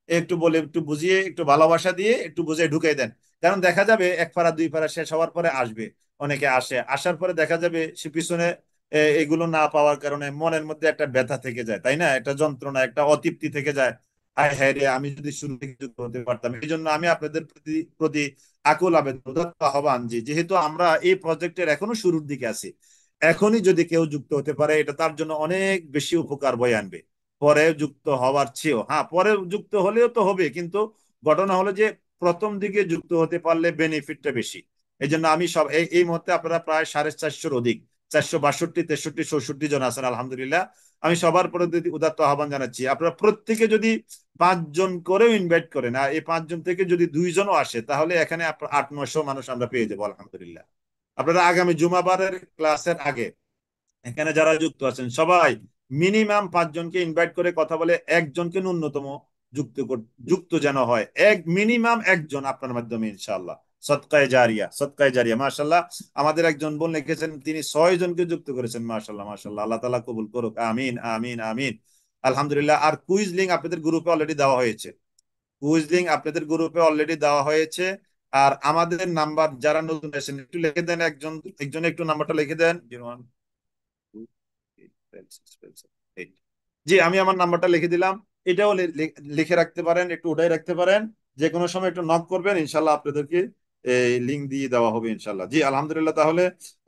একটু বলে, একটু বুঝিয়ে, একটু ভালোবাসা দিয়ে একটু বুঝিয়ে ঢুকিয়ে দেন। কারণ দেখা যাবে 1 পারা 2 পারা শেষ হওয়ার পরে আসবে, অনেকে আসে, আসার পরে দেখা যাবে সে পিছনে এগুলো না পাওয়ার কারণে মনের মধ্যে একটা ব্যথা থেকে যায়, তাই না? একটা যন্ত্রণা, একটা অতৃপ্তি থেকে যায়। আয় হ্যাঁ রে, আমি যদি শুরু থেকে যুক্ত হতে পারতাম। এই জন্য আমি আপনাদের প্রতি প্রতি আকুল আবেদন, উদাত্ত আহ্বান, যে যেহেতু আমরা এই প্রজেক্টের এখনো শুরুর দিকে আছি, এখনই যদি কেউ যুক্ত হতে পারে এটা তার জন্য অনেক বেশি উপকার বয়ে আনবে। পরে যুক্ত হওয়ার চেয়েও, হ্যাঁ পরে যুক্ত হলেও তো হবে, কিন্তু ঘটনা হলো যে প্রথম দিকে যুক্ত হতে পারলে বেনিফিটটা বেশি। এই জন্য আমি সব এই মুহূর্তে আপনারা প্রায় 450-র অধিক, 462, 63, 64 জন আছেন আলহামদুলিল্লাহ। আমি সবার প্রতি উদাত্ত আহ্বান জানাচ্ছি, আপনারা প্রত্যেকে যদি 5 জন করেও ইনভাইট করেন, আর এই 5 জন থেকে যদি 2 জনও আসে, তাহলে এখানে 800-900 মানুষ আমরা পেয়ে যাবো আলহামদুলিল্লাহ। আপনারা আগামী জুমাবারের ক্লাসের আগে এখানে যারা যুক্ত আছেন সবাই মিনিমাম 5 জনকে ইনভাইট করে কথা বলে একজনকে ন্যূনতম যুক্ত যুক্ত যেন হয়, এক মিনিমাম একজন আপনার মাধ্যমে ইনশাআল্লাহ। সদকায়ে জারিয়া, সদকায়ে জারিয়া, মাশাআল্লাহ। আমাদের একজন বোন লিখেছেন তিনি 6 জনকে যুক্ত করেছেন, মাশাআল্লাহ মাশাআল্লাহ, আল্লাহ তাআলা কবুল করুক, আমিন আমিন আমিন। আলহামদুলিল্লাহ। আর কুইজ লিংক আপনাদের গ্রুপে অলরেডি দেওয়া হয়েছে, কুইজ লিংক আপনাদের গ্রুপে অলরেডি দেওয়া হয়েছে। আর আমাদের নাম্বার, যারা নতুন এসেছেন একটু লিখে দেন, একজন একজন একটু নাম্বারটা লিখে দেন, 01 জি, আমি আমার নাম্বারটা লিখে দিলাম। এটাও লিখে রাখতে পারেন, একটু উঠাই রাখতে পারেন। যে কোনো সময় একটু নক করবেন, ইনশাল্লাহ আপনাদেরকে এই লিংক দিয়ে দেওয়া হবে ইনশাল্লাহ। জি আলহামদুলিল্লাহ, তাহলে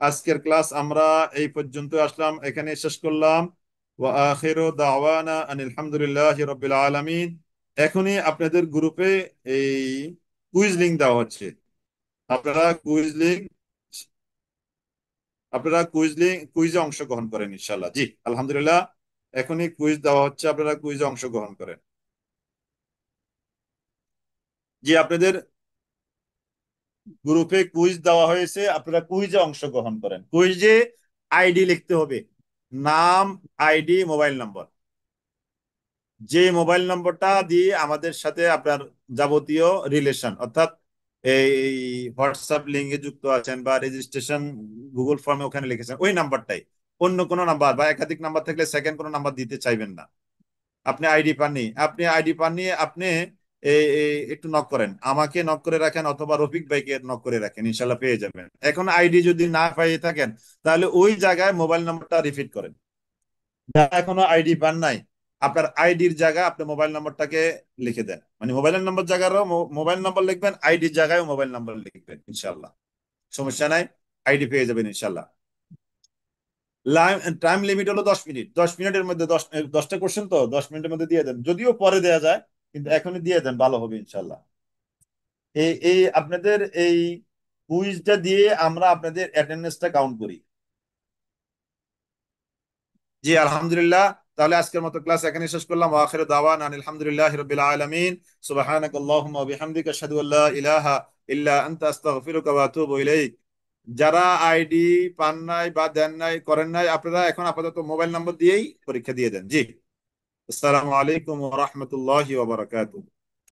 আজকের ক্লাস আমরা এই পর্যন্ত আসলাম, এখানে শেষ করলাম। ওয়া আখিরু দাওয়ানা আনিল হামদুলিল্লাহি রাব্বিল আলামিন। এখনই আপনাদের গ্রুপে এই কুইজ লিংক দেওয়া হচ্ছে, আপনারা কুইজ লিংক আপনারা কুইজে অংশগ্রহণ করেন ইনশাল্লাহ। জি আলহামদুলিল্লাহ, এখনই কুইজ দেওয়া হচ্ছে, আপনারা কুইজে অংশগ্রহণ করেন। জি, আপনাদের গ্রুপে কুইজ দেওয়া হয়েছে, আপনারা কুইজে অংশগ্রহণ করেন। কুইজে আইডি লিখতে হবে, নাম, আইডি, মোবাইল নম্বর। যে মোবাইল নম্বরটা দিয়ে আমাদের সাথে আপনার যাবতীয় রিলেশন, অর্থাৎ এই হোয়াটসঅ্যাপ লিঙ্কে যুক্ত আছেন বা রেজিস্ট্রেশন গুগল ফর্মে ওখানে লিখেছেন, ওই নাম্বারটাই। অন্য কোনো নাম্বার বা একাধিক নাম্বার থাকলে সেকেন্ড কোনো নাম্বার দিতে চাইবেন না। আপনি আইডি পাননি, আপনি একটু নক করেন, আমাকে নক করে রাখেন অথবা রফিক ভাইকে নক করে রাখেন, ইনশাল্লাহ পেয়ে যাবেন। এখন আইডি যদি না পেয়ে থাকেন, তাহলে ওই জায়গায় মোবাইল নাম্বারটা রিপিট করেন। যারা এখনো আইডি পান নাই, আপনার আইডির জায়গায় আপনি মোবাইল নাম্বারটাকে লিখে দেন, মানে মোবাইল নাম্বার জায়গারও মোবাইল নাম্বার লিখবেন, আইডির জায়গায় মোবাইল নাম্বার লিখবেন ইনশাল্লাহ। সমস্যা নাই, আইডি পেয়ে যাবেন ইনশাল্লাহ। টাইম লিমিট হলো 10 মিনিট, 10 মিনিটের মধ্যে 10টা কোশ্চেন, তো 10 মিনিটের মধ্যে দিয়ে দেন, যদিও পরে দেওয়া যায়, কিন্তু এখনই দিয়ে দেন, ভালো হবে ইনশাল্লাহ। এই এই আপনাদের এই কুইজটা দিয়ে আমরা আপনাদের অ্যাটেন্ডেন্সটা কাউন্ট করি। জি আলহামদুলিল্লাহ, তাহলে আজকের মতো ক্লাস এখানে শেষ করলাম। ওয়া আখিরু দাওয়ানা আনিল হামদুলিল্লাহি রাব্বিল আলামিন। সুবহানাকাল্লাহুম্মা ওয়া বিহামদিকা আশহাদু আল্লা ইলাহা ইল্লা আনতা আস্তাগফিরুকা ওয়া আতুবু ইলাইক। যারা আইডি পান নাই বা দেন নাই করেন নাই, আপনারা এখন আপাতত মোবাইল নম্বর দিয়েই পরীক্ষা দিয়ে দেন। জি, আসসালামু আলাইকুম ওয়া রাহমাতুল্লাহি ওয়া বারাকাতুহু।